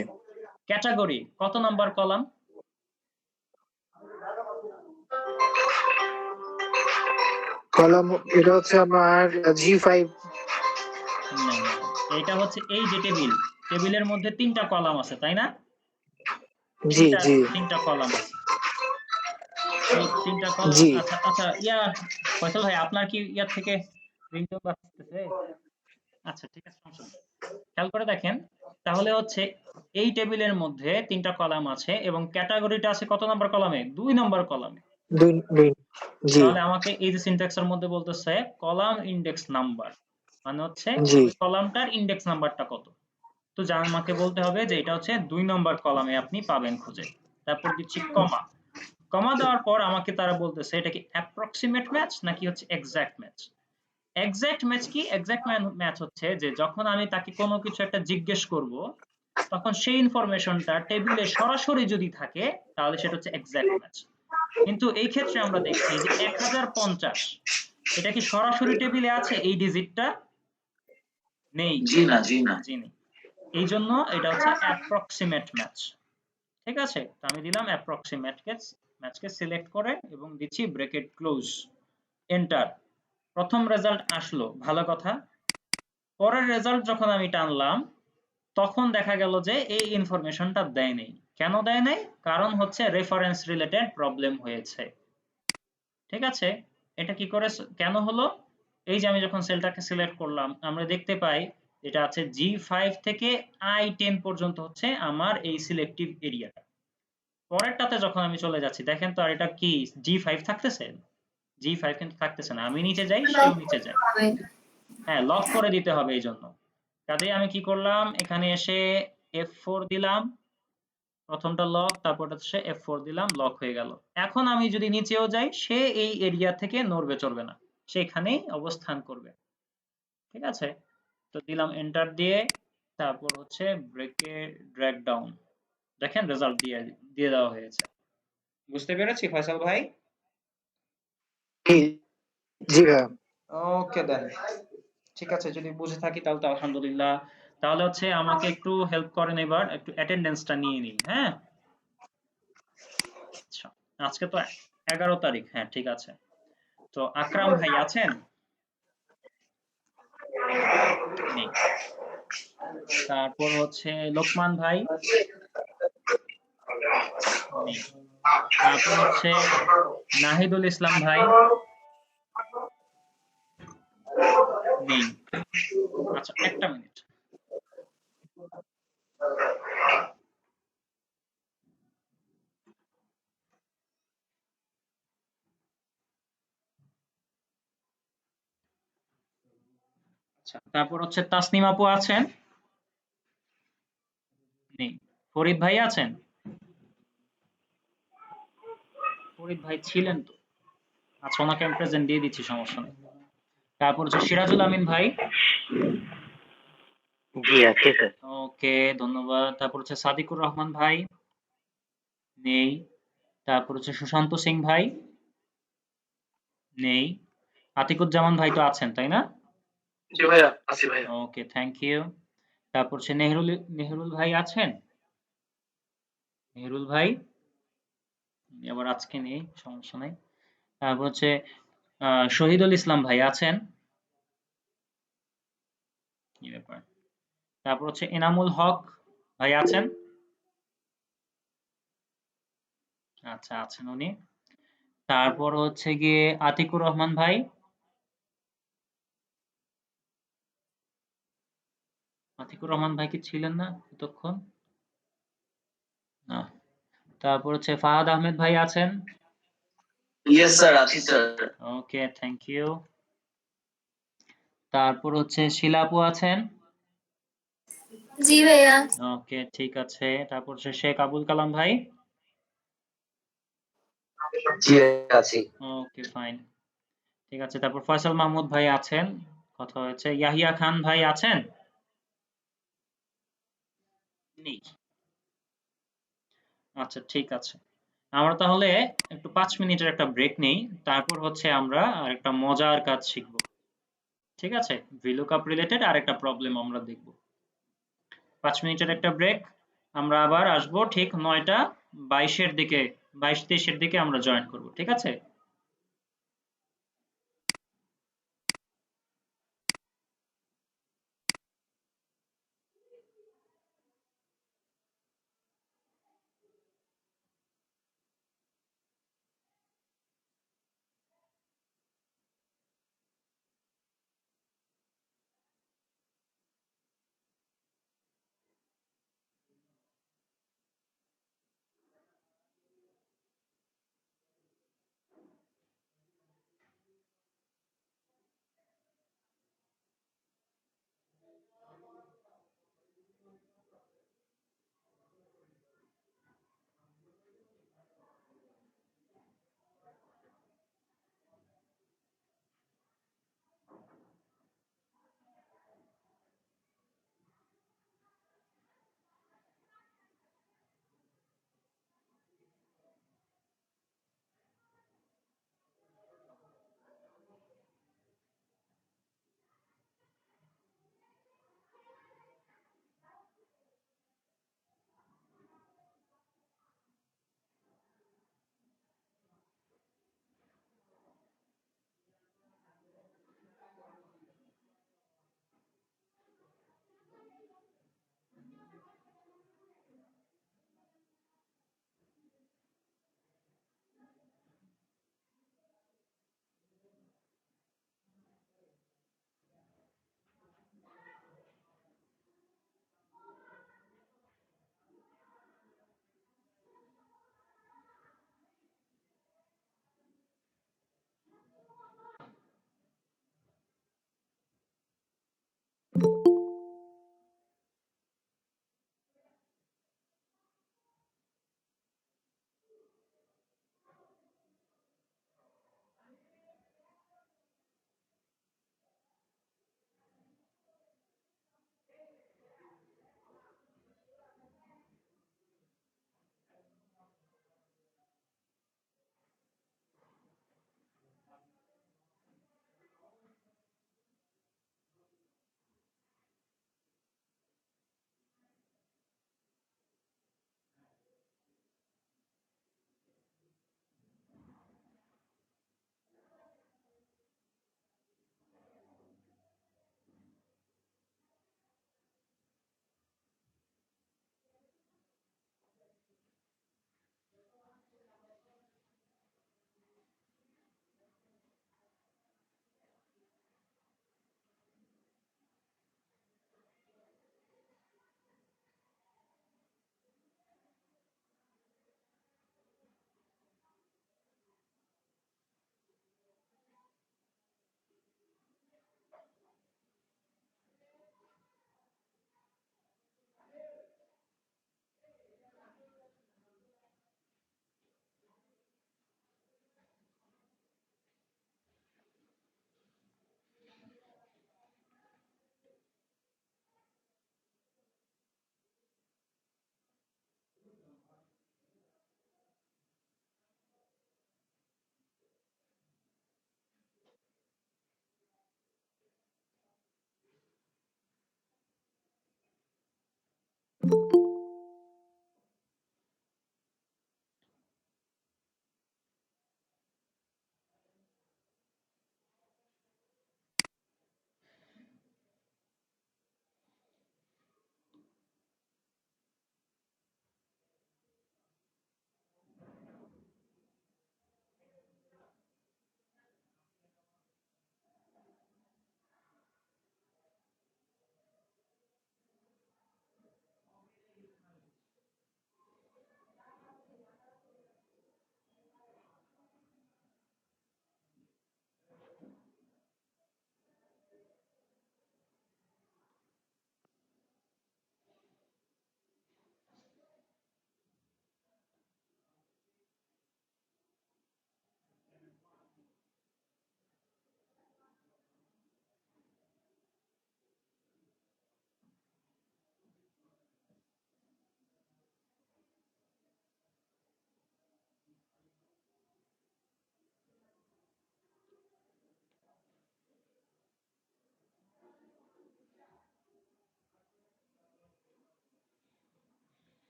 ক্যাটাগরি কত নাম্বার কলাম? কলাম এটা হচ্ছে আমার G5। না, এটা হচ্ছে এই যে টেবিলের মধ্যে তিনটা কলাম আছে তাই না, জি তিনটা জি তিনটা কলাম আছে, এই তিনটা কলাম। জি। আচ্ছা আচ্ছা, ফয়সাল ভাই আপনার কি ইয়ার থেকে রিংটোন বাজতেছে? আচ্ছা ঠিক আছে, সমস্যা নেই। খেয়াল করে দেখেন, তাহলে হচ্ছে এই টেবিলের মধ্যে তিনটা কলাম আছে এবং ক্যাটাগরিটা আছে কত নাম্বার কলামে, 2 নাম্বার কলামে। দুই দুই। জি তাহলে আমাকে এই যে সিনট্যাক্সের মধ্যে বলতেছে কলাম ইন্ডেক্স নাম্বার, মানে হচ্ছে জি ওই কলামটার ইন্ডেক্স নাম্বারটা কত। তো আমাকে বলতে হবে যে এটা হচ্ছে 2 নম্বর কলামে আপনি পাবেন খুঁজে। তারপর দিচ্ছি কমা, কমা দেওয়ার পর আমাকে তারা বলতেছে এটা কি অ্যাপ্রক্সিমেট ম্যাচ নাকি হচ্ছে এক্সাক্ট ম্যাচ। এক্সাক্ট ম্যাচ কি, এক্সাক্ট ম্যাচ হচ্ছে যে যখন আমি তাকে কোনো কিছু একটা জিজ্ঞেস করব, তখন সেই ইনফরমেশনটা টেবিলে সরাসরি যদি থাকে তাহলে সেটা হচ্ছে এক্সাক্ট ম্যাচ। কিন্তু এই ক্ষেত্রে আমরা দেখছি যে 1050 এটা কি সরাসরি টেবিলে আছে এই ডিজিটটা? নেই, জি না, জি না। জি নেই। এই জন্য এটা হচ্ছে অ্যাপ্রক্সিমেট ম্যাচ। ঠিক আছে, তো আমি দিলাম অ্যাপ্রক্সিমেট ম্যাচকে সিলেক্ট করে এবং দিচ্ছি ব্র্যাকেট ক্লোজ, এন্টার। প্রথম রেজাল্ট আসলো, ভালো কথা। পরের রেজাল্ট যখন আমি টানলাম তখন দেখা গেল যে এই ইনফরমেশনটা দেয় নাই। কেন দেয় নাই? কারণ হচ্ছে রেফারেন্স রিলেটেড প্রবলেম হয়েছে। ঠিক আছে, এটা কি করে কেন হলো? এই যে আমি যখন সেলটাকে সিলেক্ট করলাম আমরা দেখতে পাই এটা আছে G5 থেকে I10 পর্যন্ত হচ্ছে আমার এই সিলেক্টিভ এরিয়াটা। পরেরটাতে যখন আমি চলে যাচ্ছি দেখেন তো, আর এটা কি G5 থাকতেছে? G5 কিন্তু থাকতেছে না, আমি নিচে যাই সেও নিচে যায়। হ্যাঁ, লক করে দিতে হবে এই জন্য। কাজেই আমি কি করলাম, এখানে এসে F4 দিলাম, প্রথমটা লক, তারপর হচ্ছে F4 দিলাম, লক হয়ে গেল। এখন আমি যদি নিচেও যাই সে এই এরিয়া থেকে নড়বে চড়বে না, সে এখানেই অবস্থান করবে। ঠিক আছে, তো দিলাম এন্টার দিয়ে, তারপর হচ্ছে ব্রেকে ড্র্যাগ ডাউন, দেখেন রেজাল্ট দিয়ে দিয়ে দেওয়া হয়েছে। বুঝতে পেরেছি ফয়সাল ভাই? জি জি ভাইয়া। ওকে দেন, ঠিক আছে, যদি বুঝে থাকি তাহলে তো আলহামদুলিল্লাহ। তাহলে হচ্ছে আমাকে একটু হেল্প করেন, এবার একটু অ্যাটেন্ডেন্সটা নিয়ে নিই। হ্যাঁ, আচ্ছা, আজকে তো 11 তারিখ, হ্যাঁ ঠিক আছে। তো আকরাম ভাই আছেন? নেই। তারপর হচ্ছে লোকমান ভাই নেই। তারপর হচ্ছে নাহিদুল ইসলাম ভাই নেই। আচ্ছা একটা মিনিট। আচ্ছা, তারপর হচ্ছে তাসনিম আপু আছেন? নেই। ফরিদ ভাই আছেন? ফরিদ ভাই ছিলেন তো। আচ্ছা, ওনাকে আমি প্রেজেন্ট দিয়ে দিচ্ছি, সমস্যা নেই। তারপর হচ্ছে সিরাজুল আমিন ভাই। জি আছে স্যার। ওকে, ধন্যবাদ। তারপর হচ্ছে সাদিকুর রহমান ভাই নেই। তারপর হচ্ছে সুশান্ত সিং ভাই নেই। আতিকুজ্জামান ভাই তো আছেন তাই না? জি ভাইয়া, আছি ভাইয়া। ওকে, থ্যাংক ইউ। তারপর হচ্ছে নেহরুল ভাই আছেন? নেহরুল ভাই? উনি আবার আজকে নেই, সমস্যা নাই। তারপর হচ্ছে শহীদুল ইসলাম ভাই আছেন? কি ব্যাপার? তারপর হচ্ছে এনামুল হক ভাই আছেন? আচ্ছা, আছেন উনি। তারপর হচ্ছে গিয়ে আতিকুর রহমান ভাই। আতিকুর রহমান ভাই কি ছিলেন না এতক্ষণ? না। তারপর হচ্ছে ফাহাদ আহমেদ ভাই আছেন? ইয়েস স্যার, আছি স্যার। Okay, thank you. তারপর হচ্ছে শিলা আপু আছেন? জি ভাইয়া। ওকে, ঠিক আছে। তারপর হচ্ছে শেখ আবুল কালাম ভাই? জি আছি। ওকে, ফাইন। ঠিক আছে। তারপর ফয়সাল মাহমুদ ভাই আছেন? কথা হয়েছে। ইয়াহিয়া খান ভাই আছেন? নেই। আচ্ছা, ঠিক আছে। আমরা তাহলে একটু ৫ মিনিটের একটা ব্রেক নেই। তারপর হচ্ছে আমরা আরেকটা মজার কাজ শিখব। ঠিক আছে? VLOOKUP রিলেটেড আরেকটা প্রবলেম আমরা দেখব। ৫ মিনিটের একটা ব্রেক। আমরা আবার আসবো ঠিক ৯টা ২২ এর দিকে, ২২-২৩ এর দিকে আমরা জয়েন করব। ঠিক আছে?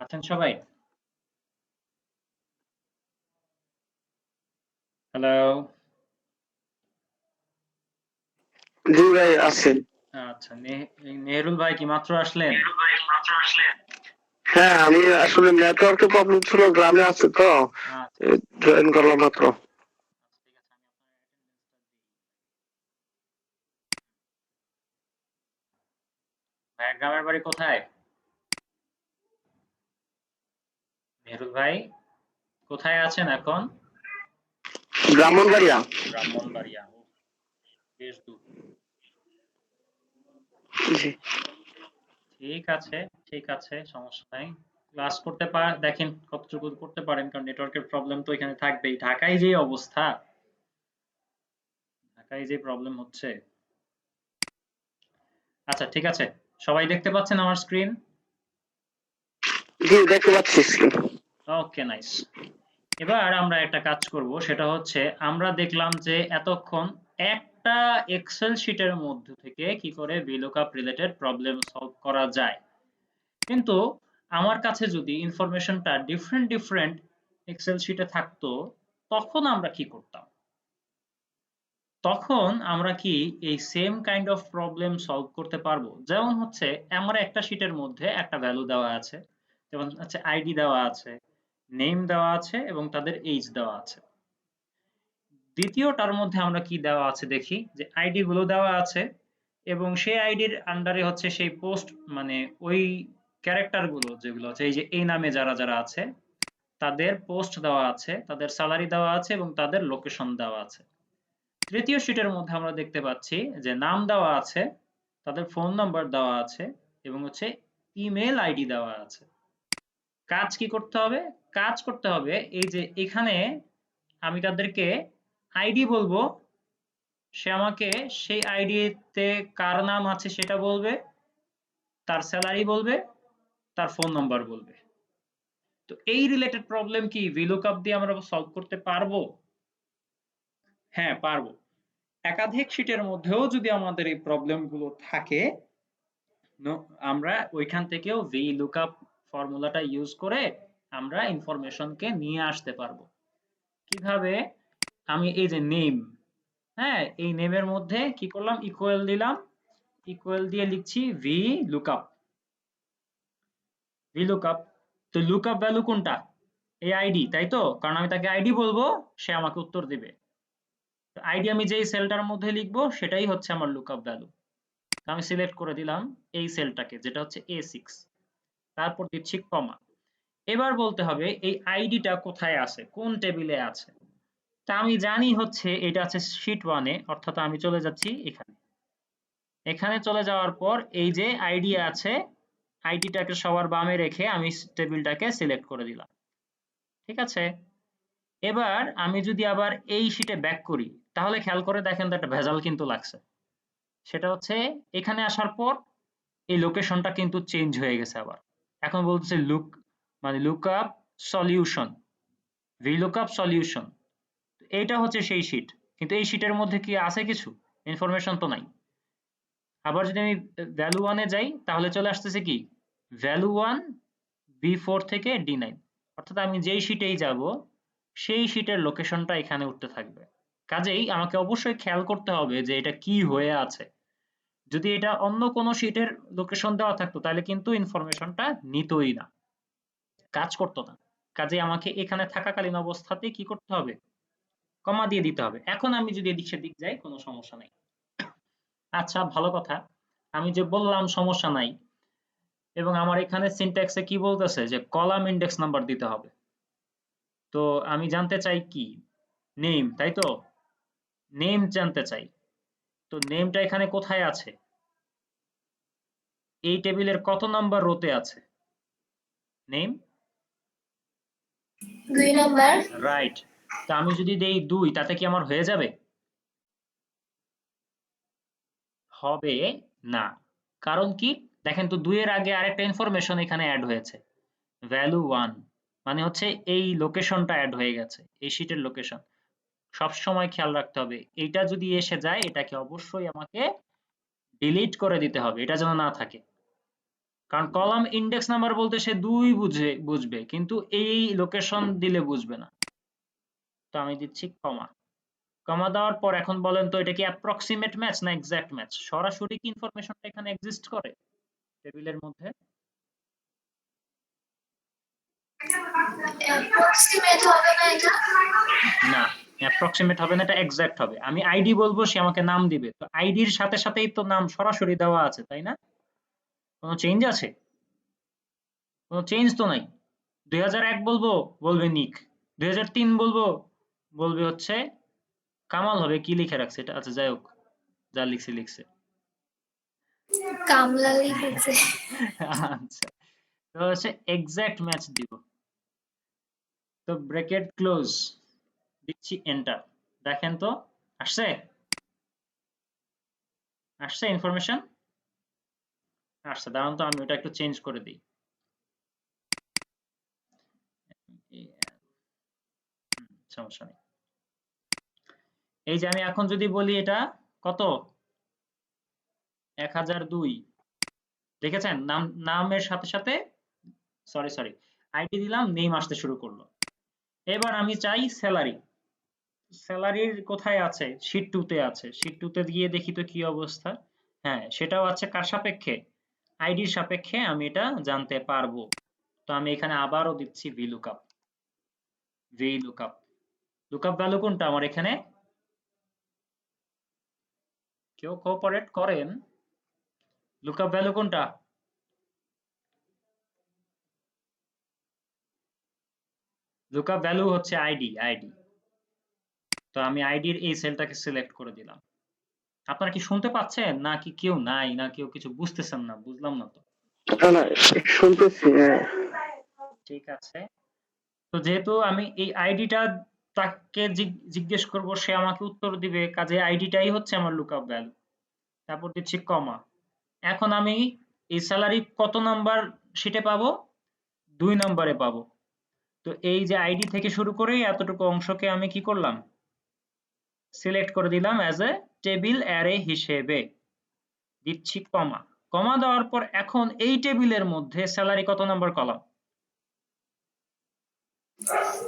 আছেন সবাই? হ্যালো। জি ভাই আছেন। আচ্ছা, নেহরুল ভাই কি মাত্র আসলেন? হ্যাঁ আমি আসলে নেটওয়ার্কের প্রবলেম ছিল, গ্রামে আছে তো, আচ্ছা, জয়েন করলাম মাত্র। ঠিক আছে, আমি আপনার ভাইয়ের গ্রামের বাড়ি কোথায়? নেহরুল ভাই কোথায় আছেন এখন? ব্রাহ্মণবাড়িয়া। ব্রাহ্মণবাড়িয়া। ও, বেশ দূর। জি ঠিক আছে, ঠিক আছে, সমস্যা নাই। ক্লাস করতে দেখেন কতটুকু করতে পারেন, কারণ নেটওয়ার্কের প্রবলেম তো এখানে থাকবেই। ঢাকায় যে অবস্থা, ঢাকায় যে প্রবলেম হচ্ছে। আচ্ছা, ঠিক আছে, সবাই দেখতে পাচ্ছেন আমার স্ক্রিন? জি দেখতে পাচ্ছি স্ক্রিন। ওকে, নাইস। এবার আমরা একটা কাজ করব, সেটা হচ্ছে আমরা দেখলাম যে এতক্ষণ একটা এক্সেল শিটের মধ্যে থেকে কি করে VLOOKUP রিলেটেড প্রবলেম সলভ করা যায়। কিন্তু আমার কাছে যদি ইনফরমেশনটা ডিফারেন্ট এক্সেল শিটে থাকতো, তখন আমরা কি করতাম? তখন আমরা কি এই same kind of problem solve করতে পারবো? যেমন হচ্ছে আমার একটা শিটের মধ্যে একটা ভ্যালু দেওয়া আছে, যেমন হচ্ছে আইডি দেওয়া আছে, নেম দেওয়া আছে এবং তাদের এইজ দেওয়া আছে। দ্বিতীয়টার মধ্যে আমরা কি দেওয়া আছে দেখি, যে আইডি গুলো দেওয়া আছে এবং সেই আইডির আন্ডারে হচ্ছে সেই পোস্ট, মানে ওই ক্যারেক্টার গুলো যেগুলো আছে, এই যে এই নামে যারা যারা আছে তাদের পোস্ট দেওয়া আছে, তাদের স্যালারি দেওয়া আছে এবং তাদের লোকেশন দেওয়া আছে। তৃতীয় শিটের মধ্যে আমরা দেখতে পাচ্ছি যে নাম দেওয়া আছে, তাদের ফোন নাম্বার দেওয়া আছে এবং হচ্ছে ইমেল আইডি দেওয়া আছে। কাজ কি করতে হবে? কাজ করতে হবে এই যে এখানে আমি তাদেরকে আইডি বলবো, সে আমাকে সেই আইডিতে কার নাম আছে সেটা বলবে, তার স্যালারি বলবে, তার ফোন নাম্বার বলবে। তো এই রিলেটেড প্রবলেম কি VLOOKUP দিয়ে আমরা সলভ করতে পারবো? হ্যাঁ, পারবো। একাধিক শিটের মধ্যেও যদি আমাদের এই প্রবলেম গুলো থাকে, আমরা ওইখান থেকেও VLOOKUP ফর্মুলাটা ইউজ করে আমরা ইনফরমেশনকে নিয়ে আসতে পারবো। কিভাবে? আমি এই যে নেম, হ্যাঁ, এই নেমের মধ্যে কি করলাম, ইকুয়াল দিলাম, ইকুয়াল দিয়ে লিখছি VLOOKUP। তো লুকআপ ভ্যালু কোনটা? এই আইডি, তাই তো? কারণ আমি তাকে আইডি বলবো, সে আমাকে উত্তর দিবে। আইডি আমি যেই সেলটার মধ্যে লিখবো সেটাই হচ্ছে আমার লুকআপ ভ্যালু। আমি সিলেক্ট করে দিলাম এই সেলটাকে, যেটা হচ্ছে A6, তারপর দিচ্ছি কমা। এবার বলতে হবে এই আইডিটা কোথায় আছে, কোন টেবিলে আছে। তা আমি জানি হচ্ছে এটা আছে শীট 1 এ, অর্থাৎ আমি চলে যাচ্ছি এখানে। এখানে চলে যাওয়ার পর এই যে আইডি আছে, আইডিটাকে সবার বামে রেখে আমি টেবিলটাকে সিলেক্ট করে দিলাম। ঠিক আছে? এবার আমি যদি আবার এই শিটে ব্যাক করি, তাহলে খেয়াল করে দেখেন তো একটা ভেজাল কিন্তু লাগছে। সেটা হচ্ছে এখানে আসার পর এই লোকেশনটা কিন্তু চেঞ্জ হয়ে গেছে আবার। এখন বলতেছে লুকআপ সলিউশন, VLOOKUP সলিউশন। এইটা হচ্ছে সেই শিট, কিন্তু এই শিটের মধ্যে কি আছে কিছু ইনফরমেশন তো নাই। আবার যদি আমি ভ্যালু 1 এ যাই, তাহলে চলে আসতেছে কি ভ্যালু 1 B4 থেকে D9, অর্থাৎ আমি যেই শিটেই যাব সেই শিটের লোকেশনটা এখানে উঠতে থাকবে। কাজেই আমাকে অবশ্যই খেয়াল করতে হবে যে এটা কি হয়ে আছে। যদি এটা অন্য কোনো শিটের লোকেশন দেওয়া থাকতো তাহলে কিন্তু ইনফরমেশনটা নিতই না, কাজ করতো না। কাজেই আমাকে এখানে থাকাকালীন অবস্থাতেই কি করতে হবে, কমা দিয়ে দিতে হবে। এখন আমি যদি এদিক সেদিক যাই কোনো সমস্যা নাই। আচ্ছা, ভালো কথা। আমি যে বললাম সমস্যা নাই, এবং আমার এখানে সিনট্যাক্সে কি বলতেছে যে কলাম ইন্ডেক্স নাম্বার দিতে হবে। তো আমি জানতে চাই কি নেম, তাই তো? নেম জানতে চাই। তো নেমটা এখানে কোথায় আছে? এই টেবিলের কত নাম্বার রোতে আছে নেম? 2 নাম্বার। রাইট। তো আমি যদি দেই 2, তাতে কি আমার হয়ে যাবে? হবে না। কারণ কি? দেখেন তো 2 এর আগে আরেকটা ইনফরমেশন এখানে অ্যাড হয়েছে, ভ্যালু 1, মানে হচ্ছে এই লোকেশনটা অ্যাড হয়ে গেছে, এই শিটের লোকেশন। সব সময় খেয়াল রাখতে হবে এইটা যদি এসে যায় এটাকে অবশ্যই আমাকে ডিলিট করে দিতে হবে, এটা যেন না থাকে। কারণ কলাম ইন্ডেক্স নাম্বার বলতে সে 2 বুঝবে, কিন্তু এই লোকেশন দিলে বুঝবে না। তো আমি দিচ্ছি কমা। কমা দেওয়ার পর এখন বলেন তো এটা কি অ্যাপ্রক্সিমেট ম্যাচ না এক্সাক্ট ম্যাচ? সরাসরি কি ইনফরমেশনটা এখানে এক্সিস্ট করে টেবিলের মধ্যে? অ্যাপ্রক্সিমেট হবে না এটা? না, অ্যাপ্রক্সিমেট হবে না, এটা এক্সাক্ট হবে। আমি আইডি বলবো, সে আমাকে নাম দিবে। তো আইডির সাথে সাথেই তো নাম সরাসরি দেওয়া আছে, তাই না? কোনো চেঞ্জ আছে? কোনো চেঞ্জ তো নাই। 2001 বলবো, বলবে নিক। 2003 বলবো, বলবে হচ্ছে কামাল। হবে কি লিখে রাখছে এটা? আচ্ছা যাই হোক, যা লিখছে লিখছে। কামলা লিখেছে। আচ্ছা, তো হচ্ছে এক্সাক্ট ম্যাচ দিব। তো ব্র্যাকেট ক্লোজ দিচ্ছি, এন্টার। দেখেন তো আসছে? আসছে ইনফরমেশন? আসছে। দাঁড়ান তো আমি ওটা একটু চেঞ্জ করে দিই। সমস্যা নেই। এই যে আমি এখন যদি বলি এটা কত, 1002, দেখেছেন নামের সাথে সাথে সরি আইডি দিলাম, নেম আসতে শুরু করলো। এবার আমি চাই স্যালারি। স্যালারির কোথায় আছে? শীট 2 তে আছে। শীট 2 তে গিয়ে দেখি তো কি অবস্থা। হ্যাঁ, সেটাও আছে। কার সাপেক্ষে? আইডির সাপেক্ষে আমি এটা জানতে পারবো। তো আমি এখানে আবারও দিচ্ছি VLOOKUP। লুকআপ ভ্যালু কোনটা আমার এখানে? কেউ কোঅপারেট করেন। লুকআপ ভ্যালু কোনটা? লুকআপ ভ্যালু হচ্ছে আইডি। তো আমি আইডির এই সেলটাকে সিলেক্ট করে দিলাম। আপনারা কি শুনতে পাচ্ছেন, নাকি কেউ নাই, না কেউ কিছু বুঝতেছেন না? বুঝলাম না তো। না না শুনতেছি, হ্যাঁ। ঠিক আছে। তো যেহেতু আমি এই আইডিটা তাকে জিজ্ঞেস করব, সে আমাকে উত্তর দিবে, কাজে আইডিটাই হচ্ছে আমার লুকআপ ভ্যালু। তারপর দিচ্ছি কমা। এখন আমি এই স্যালারি কত নাম্বার শিটে পাবো? 2 নম্বরে পাবো। তো এই যে আইডি থেকে শুরু করে এতটুকু অংশকে আমি কি করলাম? সিলেক্ট করে দিলাম অ্যাজ এ টেবিল অ্যারে হিসেবে। দিচ্ছি কমা। কমা দেওয়ার পর এখন এই টেবিলের মধ্যে স্যালারি কত number column?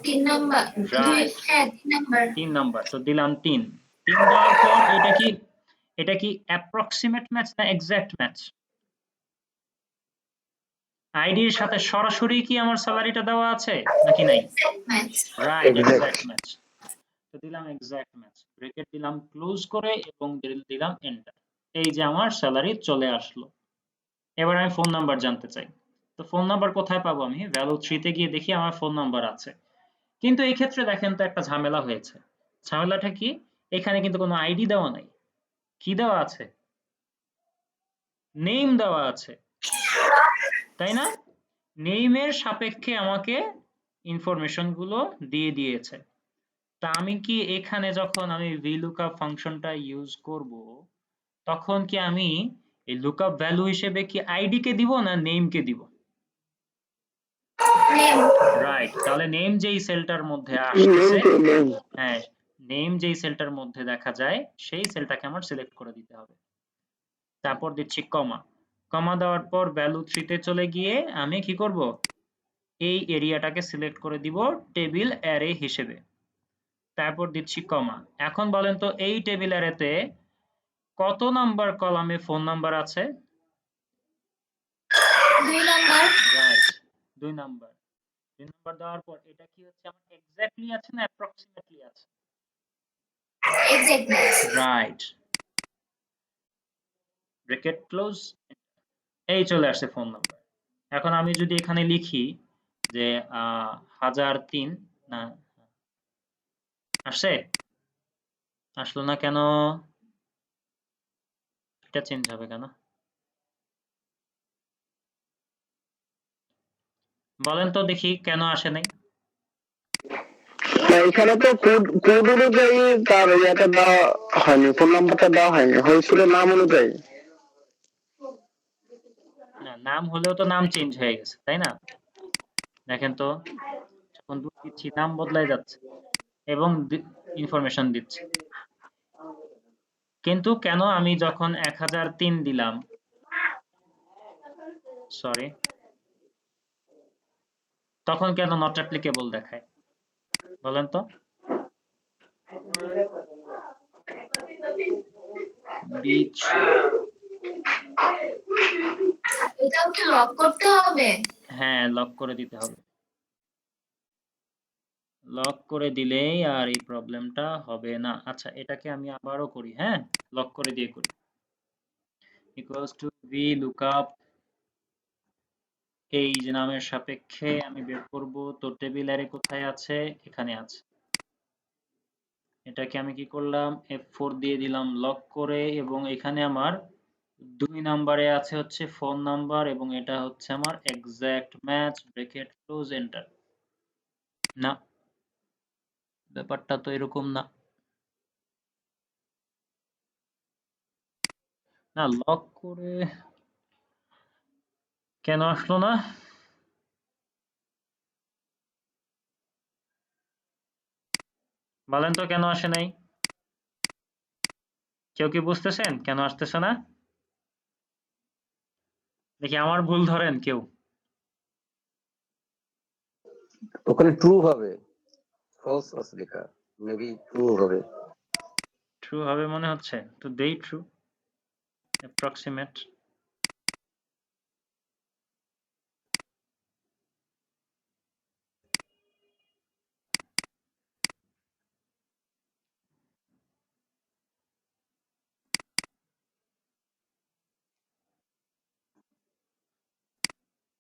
3 number. Right, 3 number. 3 number. তো দিলাম 3। 3 দেওয়ার পর এটা কি অ্যাপ্রক্সিমেট ম্যাচ না এক্সাক্ট ম্যাচ? আইডির সাথে সরাসরি কি আমার স্যালারিটা দেওয়া আছে নাকি নাই? Match. Right, Exact. Exact match. তো দিলাম এক্সাক্ট ম্যাচ। ব্র্যাকেট দিলাম ক্লোজ করে এবং দিলাম এন্টার। এই যে আমার স্যালারি চলে আসলো। এবার আমি ফোন নাম্বার জানতে চাই। তো ফোন নাম্বার কোথায় পাবো? আমি ভ্যালু 3 তে গিয়ে দেখি আমার ফোন নাম্বার আছে। কিন্তু এই ক্ষেত্রে দেখেন তো একটা ঝামেলা হয়েছে। ঝামেলাটা কি? এখানে কিন্তু কোনো আইডি দেওয়া নাই। কি দেওয়া আছে? নেম দেওয়া আছে, তাই না? নেইমের সাপেক্ষে আমাকে ইনফরমেশন গুলো দিয়ে দিয়েছে। তা আমি কি এখানে যখন আমি VLOOKUP ফাংশনটা ইউজ করব, তখন কি আমি এই লুকআপ ভ্যালু হিসেবে কি আইডি কে দিব না নেম কে দিব? নেম। রাইট, তাহলে নেম যেই সেলটার মধ্যে নেম আসতেছে, তো নেম। হ্যাঁ, নেম যেই সেলটার মধ্যে দেখা যায় সেই সেলটাকে আমার সিলেক্ট করে দিতে হবে। তারপর দিচ্ছি কমা। কমা দেওয়ার পর ভ্যালু 3 তে চলে গিয়ে আমি কি করব? এই এরিয়াটাকে সিলেক্ট করে দিব টেবিল অ্যারে হিসেবে। তারপর দিচ্ছি কমা। এখন বলেন তো এই টেবিল অ্যারেতে কত নাম্বার কলামে ফোন নাম্বার আছে? 2 নাম্বার। Right, 2 number. 2 নাম্বার দেওয়ার পর এটা কি হচ্ছে আমার এক্স্যাক্টলি আছে না অ্যাপ্রক্সিমেটলি আছে? Exact match. Right. Bracket close. এই চলে আসছে ফোন নাম্বার। এখন আমি যদি এখানে লিখি যে 1003, না আসছে? আসলো না কেন? এটা চেঞ্জ হবে কেন? বলেন তো দেখি কেন আসে নাই? না, এখানে তো কোড অনুযায়ী তার ইয়েটা দেওয়া হয়নি, ফোন নাম্বারটা দেওয়া হয়নি, হয়েছিল নাম অনুযায়ী। না, নাম হলেও তো নাম চেঞ্জ হয়ে গেছে, তাই না? দেখেন তো, যখন দিচ্ছি নাম বদলায় যাচ্ছে এবং ইনফরমেশন দিচ্ছে। কিন্তু কেন আমি যখন 1003 দিলাম সরি, তখন কেন নট অ্যাপ্লিকেবল দেখায় বলেন তো? এটাও কি লক করতে হবে? হ্যাঁ, লক করে দিতে হবে। লক করে দিলেই আর এই প্রবলেমটা হবে না। আচ্ছা, এটাকে আমি আবারও করি। হ্যাঁ, লক করে দিয়ে করি। ইকুয়ালস টু ভি লুকআপ এই যে নামের সাপেক্ষে আমি বের করব, তো টেবিল অ্যারে কোথায় আছে? এখানে আছে। এটাকে আমি কি করলাম, F4 দিয়ে দিলাম লক করে, এবং এখানে আমার 2 নম্বরে আছে হচ্ছে ফোন নাম্বার, এবং এটা হচ্ছে আমার exact match, bracket close, enter. না, ব্যাপারটা তো এরকম না। না, লক করে কেন আসলো না? বলেন তো কেন আসে নাই? কেউ কি বুঝতেছেন কেন আসতেছে না? দেখি আমার ভুল ধরেন কেউ। ওখানে ট্রু হবে, ফলস আছে লেখা, মেবি ট্রু হবে। ট্রু হবে মনে হচ্ছে, তো দেই ট্রু, অ্যাপ্রক্সিমেট।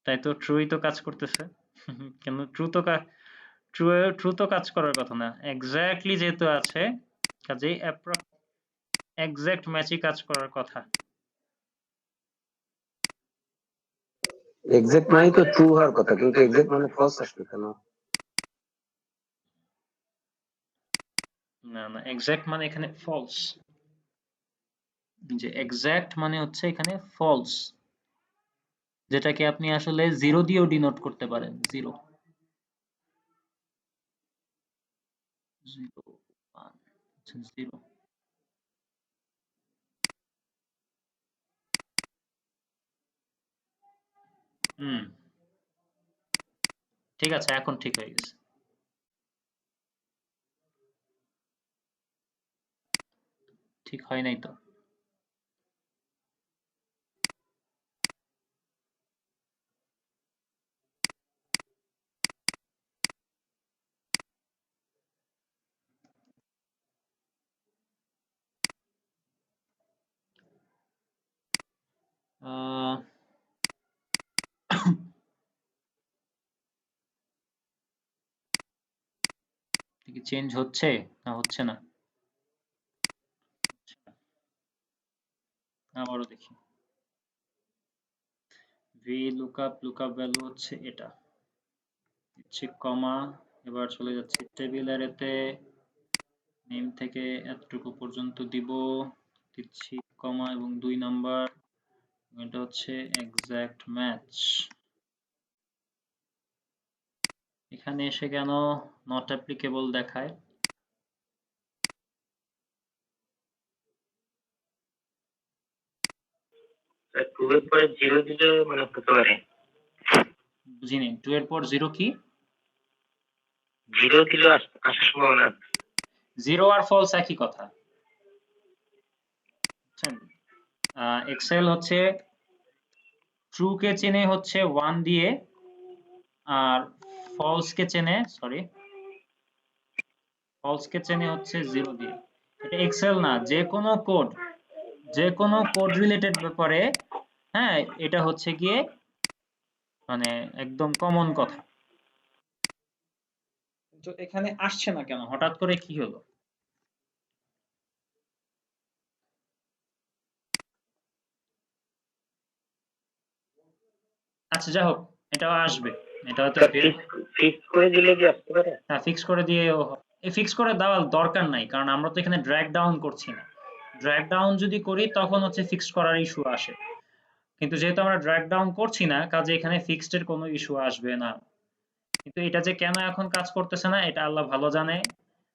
তাই তো, ট্রুই তো কাজ করতেছে। কেন ট্রু তো ট্রু তো কাজ করার কথা না, এক্স্যাক্টলি যেহেতু আছে কাজেই এক্সাক্ট ম্যাচই কাজ করার কথা। এক্সাক্ট মানে তো ট্রু হওয়ার কথা, কিন্তু এক্সাক্ট মানে ফলস আসবে কেন? না না, এক্সাক্ট মানে এখানে ফলস। যে এক্সাক্ট মানে হচ্ছে এখানে ফলস, যেটাকে আপনি আসলে জিরো দিয়েও ডিনোট করতে পারেন। Zero, zero, one, zero. হুম, ঠিক আছে, এখন ঠিক হয়ে গেছে। ঠিক হয় নাই তো? আহ, কি চেঞ্জ হচ্ছে না হচ্ছে না? আবারও দেখি। ভি লুকআপ ভ্যালু হচ্ছে এটা, দিচ্ছি কমা, এবার চলে যাচ্ছি টেবিল অ্যারেতে, নেম থেকে এতটুকু পর্যন্ত দিব, দিচ্ছি কমা এবং 2 নাম্বার, এটা হচ্ছে এক্সাক্ট ম্যাচ। এখানে এসে কেন নট অ্যাপ্লিকেবল দেখায়? টু এর পরে জিরো দিলে মানে হতে পারে, বুঝিনি, 2 এর পর 0 কি? জিরো দিলে আসার সম্ভাবনা আছে। 0 আর ফলস একই কথা, বুঝছেন? এক্সেল হচ্ছে ট্রু কে চেনে হচ্ছে 1 দিয়ে, আর ফলস কে চেনে হচ্ছে 0 দিয়ে। এটা এক্সেল না, যে কোনো কোড রিলেটেড ব্যাপারে, হ্যাঁ, এটা হচ্ছে গিয়ে মানে একদম কমন কথা। তো এখানে আসছে না কেন, হঠাৎ করে কি হলো? আচ্ছা, যাই হোক, এটাও আসবে, এটা হয়তো ফিক্স করে দিলে কি আসতে পারে? হ্যাঁ, ফিক্স করে দিয়ে, এই ফিক্স করে দেওয়ার দরকার নাই, কারণ আমরা তো এখানে ড্র্যাগ ডাউন করছি না। ড্র্যাগ ডাউন যদি করি তখন হচ্ছে ফিক্স করার ইস্যু আসে, কিন্তু যেহেতু আমরা ড্র্যাগ ডাউন করছি না, কাজে এখানে ফিক্সড এর কোনো ইস্যু আসবে না। কিন্তু এটা যে কেন এখন কাজ করতেছে না এটা আল্লাহ ভালো জানে।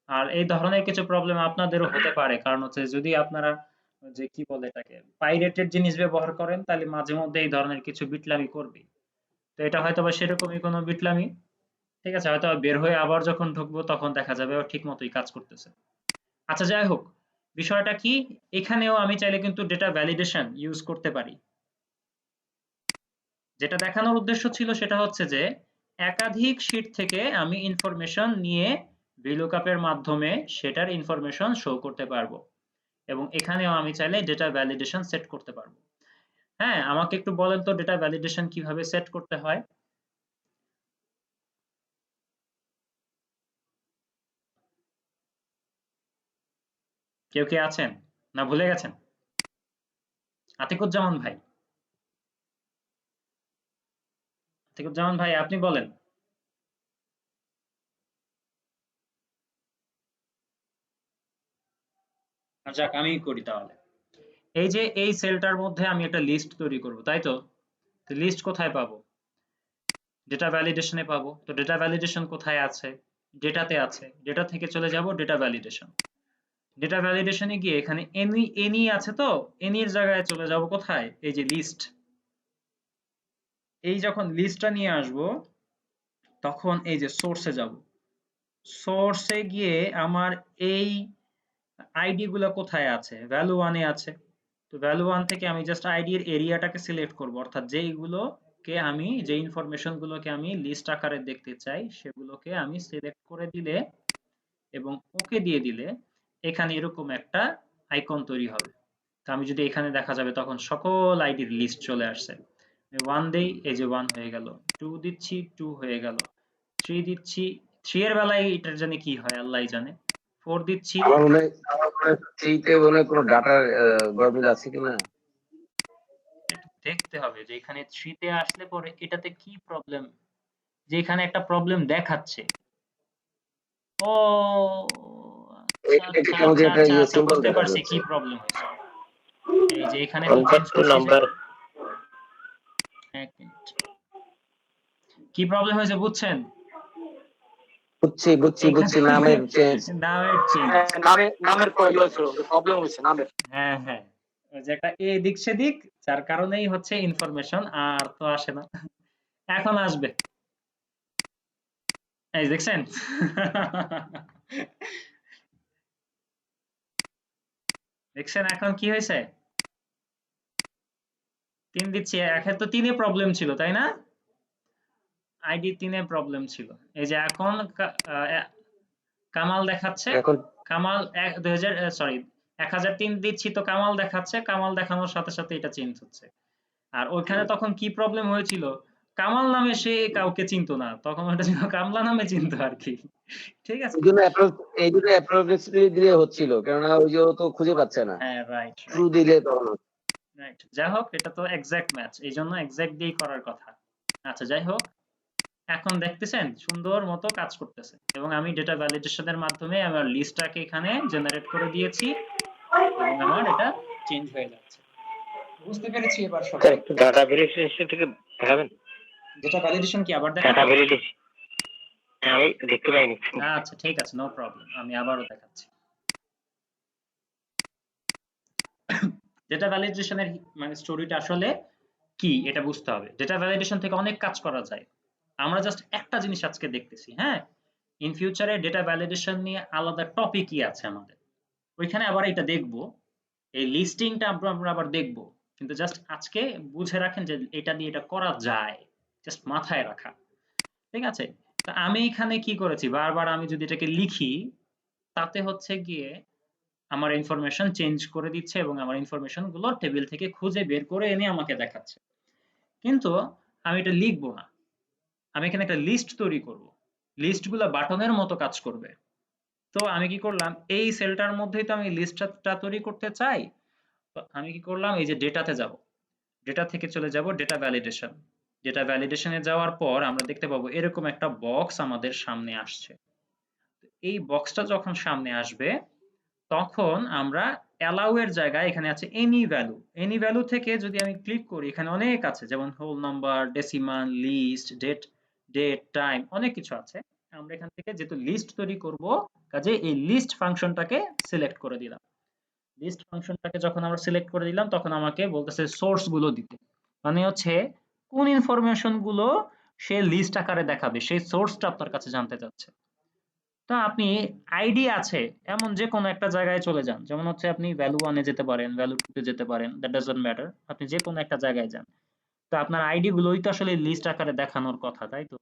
আর এই ধরনের কিছু প্রবলেম আপনাদেরও হতে পারে, কারণ হচ্ছে যদি আপনারা যে কি বলে এটাকে পাইরেটেড জিনিস ব্যবহার করেন তাহলে মাঝে মধ্যে এই ধরনের কিছু বিটলামি করবে। তো এটা হয়তো বা সেরকমই কোনো বিটলামি, ঠিক আছে, হয়তো বের হয়ে আবার যখন ঢুকবো তখন দেখা যাবে ও ঠিক মতোই কাজ করতেছে। আচ্ছা যাই হোক, বিষয়টা কি, এখানেও আমি চাইলে কিন্তু ডেটা ভ্যালিডেশন ইউজ করতে পারি। যেটা দেখানোর উদ্দেশ্য ছিল সেটা হচ্ছে যে একাধিক শীট থেকে আমি ইনফরমেশন নিয়ে VLOOKUP এর মাধ্যমে সেটার ইনফরমেশন শো করতে পারবো, এবং এখানেও আমি চাইলে ডেটা ভ্যালিডেশন সেট করতে পারবো। হ্যাঁ, আমাকে একটু বলেন তো ডেটা ভ্যালিডেশন কিভাবে সেট করতে হয়? কেউ কে আছেন না ভুলে গেছেন? আতিকুজ্জামান ভাই, আতিকুজ্জামান ভাই আপনি বলেন। যাক আমি করি তাহলে। এই যে এই সেলটার মধ্যে আমি একটা লিস্ট তৈরি করব, তাই তো? লিস্ট কোথায় পাবো? ডেটা ভ্যালিডেশনে পাবো। তো ডেটা ভ্যালিডেশন কোথায় আছে? ডেটাতে আছে। ডেটা থেকে চলে যাব ডেটা ভ্যালিডেশন। ডেটা ভ্যালিডেশনে গিয়ে এখানে এনি আছে, তো এনির জায়গায় চলে যাব কোথায়? এই যে লিস্ট। এই যখন লিস্টটা নিয়ে আসব তখন এই যে সোর্সে যাব। সোর্সে গিয়ে আমার এই আইডি গুলো কোথায় আছে? ভ্যালু 1 এ আছে। তো ভ্যালু 1 থেকে আমি জাস্ট আইডি এর এরিয়াটাকে সিলেক্ট করব, অর্থাৎ যেইগুলোকে আমি যে ইনফরমেশন গুলোকে আমি লিস্ট আকারে দেখতে চাই সেগুলোকে আমি সিলেক্ট করে দিলে এবং ওকে দিয়ে দিলে এখানে এরকম একটা আইকন তৈরি হবে। তো আমি যদি এখানে দেখা যাবে তখন সকল আইডির লিস্ট চলে আসছে। 1 দেই, এই যে 1 হয়ে গেল, 2 দিচ্ছি 2 হয়ে গেল, 3 দিচ্ছি, 3 এর বেলায় এটার জানি কি হয় আল্লাহই জানে, 4 দিচ্ছি। আমার মনে হয় থ্রিতে মনে হয় কোনো ডাটার গরমিল আছে কিনা। একটু দেখতে হবে যে এখানে 3 তে আসলে পরে এটাতে কি প্রবলেম, যে এখানে একটা প্রবলেম দেখাচ্ছে। ও আচ্ছা এটা আচ্ছা কেমন যে আচ্ছা একটা আচ্ছা আচ্ছা, সিম্বল বুঝতে দেখা পারছি যাচ্ছে। কি প্রবলেম হয়েছে। এই যে এখানে তো চেঞ্জ কন্ট্যাক্ট করছি নাম্বার। এক মিনিট, কি প্রবলেম হয়েছে বুঝছেন? বুঝছি বুঝছি এখানে বুঝছি, নামের চেঞ্জ। নামের চেঞ্জ। হ্যাঁ, নামের প্রবলেম হয়েছে নামের। হ্যাঁ হ্যাঁ, ওই যে একটা এদিক সেদিক, যার কারণেই হচ্ছে ইনফরমেশন আর তো আসে না, এখন আসবে। এই দেখছেন? দেখছেন এখন কি হয়েছে? 3 দিচ্ছি, এখন তো 3 এ প্রবলেম ছিল তাই না? আইডি 3 এ প্রবলেম ছিল। এই যে এখন কামাল দেখাচ্ছে। এখন কামাল 2000 সরি 1003 দিচ্ছি তো কামাল দেখাচ্ছে, কামাল দেখানোর সাথে সাথে এটা চেঞ্জ হচ্ছে। আর ওইখানে তখন কি প্রবলেম হয়েছিল, কামাল নামে সে কাউকে চিনতো না, তখন ওটা ছিল কামলা নামে চিনতো আর কি। ঠিক আছে। এই জন্য অ্যাপ্রক্সিমেটলি দিলে হচ্ছিল, কেননা ওই যে ও তো খুঁজে পাচ্ছে না। হ্যাঁ রাইট ট্রু রাইট দিলে তখন রাইট, যাই হোক এটা তো এক্সাক্ট ম্যাচ, এই জন্য এক্সাক্ট দিয়েই করার কথা। আচ্ছা যাই হোক, এখন দেখতেছেন সুন্দর মতো কাজ করতেছে, এবং আমি ডেটা ভ্যালিডেশনের মাধ্যমে আমার লিস্টটাকে এখানে জেনারেট করে দিয়েছি এবং আমার এটা চেঞ্জ হয়ে যাচ্ছে। বুঝতে পেরেছি এবার স্যার সবাই? একটু ডাটা ভেরিফিকেশন থেকে দেখাবেন। ডেটা ভ্যালিডেশন কি আবার ডাটা দেখাবো? ভেরিফিকেশন আমি দেখতে পাইনি। আচ্ছা ঠিক আছে, নো প্রবলেম, আমি আবারও দেখাচ্ছি। ডেটা ভ্যালিডেশনের মানে স্টোরিটা আসলে কি এটা বুঝতে হবে। ডেটা ভ্যালিডেশন থেকে অনেক কাজ করা যায়, আমরা জাস্ট একটা জিনিস আজকে দেখতেছি। হ্যাঁ, ইন ফিউচারে ডেটা ভ্যালিডেশন নিয়ে আলাদা টপিকই আছে আমাদের, ওইখানে আবার এটা দেখব, এই লিস্টিংটা আমরা আবার দেখব। কিন্তু জাস্ট আজকে বুঝে রাখেন যে এটা দিয়ে এটা করা যায়, জাস্ট মাথায় রাখা, ঠিক আছে? তো আমি এখানে কি করেছি, বারবার আমি যদি এটাকে লিখি তাতে হচ্ছে গিয়ে আমার ইনফরমেশন চেঞ্জ করে দিচ্ছে এবং আমার ইনফরমেশন গুলো টেবিল থেকে খুঁজে বের করে এনে আমাকে দেখাচ্ছে। কিন্তু আমি এটা লিখবো না, আমি এখানে একটা লিস্ট তৈরি করব, লিস্টগুলো বাটনের মতো কাজ করবে। তো আমি কি করলাম, এই সেলটার মধ্যেই তো আমি লিস্টটা তৈরি করতে চাই। তো আমি কি করলাম, এই যে ডেটাতে যাব, ডেটা থেকে চলে যাব ডেটা ভ্যালিডেশন। ডেটা ভ্যালিডেশনে যাওয়ার পর আমরা দেখতে পাবো এরকম একটা বক্স আমাদের সামনে আসছে। এই বক্সটা যখন সামনে আসবে তখন আমরা অ্যালাউ এর জায়গায় এখানে আছে এনি ভ্যালু। এনি ভ্যালু থেকে যদি আমি ক্লিক করি এখানে অনেক আছে, যেমন whole number, decimal, list, date time, অনেক কিছু আছে। আমরা এখান থেকে যেহেতু লিস্ট তৈরি করব, কাজে এই লিস্ট ফাংশনটাকে সিলেক্ট করে দিলাম। লিস্ট ফাংশনটাকে যখন আমরা সিলেক্ট করে দিলাম তখন আমাকে বলতেছে সোর্স গুলো দিতে, মানে হচ্ছে কোন ইনফরমেশন গুলো সে লিস্ট আকারে দেখাবে সেই সোর্সটা আপনার কাছে জানতে চাচ্ছে। তো আপনি আইডি আছে এমন যে কোনো একটা জায়গায় চলে যান, যেমন হচ্ছে আপনি ভ্যালু 1 এ যেতে পারেন, ভ্যালু 2 তে যেতে পারেন, দ্যাট ডাজন্ট ম্যাটার, আপনি যে কোনো একটা জায়গায় যান। তো আপনার আইডি গুলোই তো আসলে লিস্ট আকারে দেখানোর কথা, তাই তো?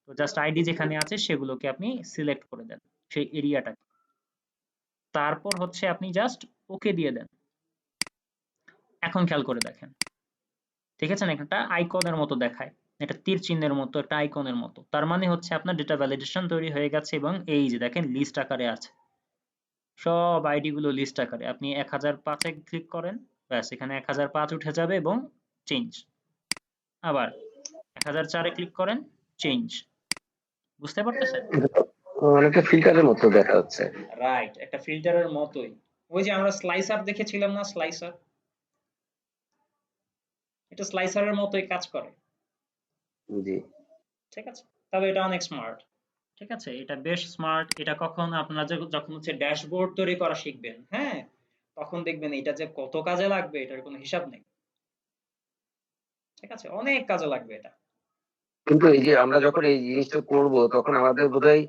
তো জাস্ট আইডি যেখানে আছে সেগুলোকে আপনি সিলেক্ট করে দেন সেই এরিয়াটাকে, তারপর হচ্ছে আপনি জাস্ট ওকে দিয়ে দেন। এখন খেয়াল করে দেখেন, ঠিক আছে না, একটা আইকনের মতো দেখায়, এটা তীর চিহ্নের মতো, একটা আইকনের মতো, তার মানে হচ্ছে আপনার ডেটা ভ্যালিডেশন তৈরি হয়ে গেছে এবং এই যে দেখেন লিস্ট আকারে আছে, সব আইডি গুলো লিস্ট আকারে। আপনি 1005 এ ক্লিক করেন, ব্যাস এখানে 1005 উঠে যাবে এবং চেঞ্জ। আবার 1004 এ ক্লিক করেন, চেঞ্জ। বুঝতে পারতেছেন? এটা তো অনেকটা ফিল্টারের মতো দেখা যাচ্ছে। রাইট, একটা ফিল্টারের মতোই। ওই যে আমরা স্লাইসার দেখেছিলাম না, স্লাইসার, এটা স্লাইসারের মতোই কাজ করে। জি। ঠিক আছে, তবে এটা অনেক স্মার্ট। ঠিক আছে, এটা বেশ স্মার্ট। এটা কখন আপনারা যখন হচ্ছে ড্যাশবোর্ড তৈরি করা শিখবেন, হ্যাঁ, তখন দেখবেন এটা যে কত কাজে লাগবে এটার কোনো হিসাব নেই। ঠিক আছে, অনেক কাজে লাগবে এটা। কিন্তু এই যে আমরা যখন এই জিনিসটা করব তখন আমাদের বোধহয়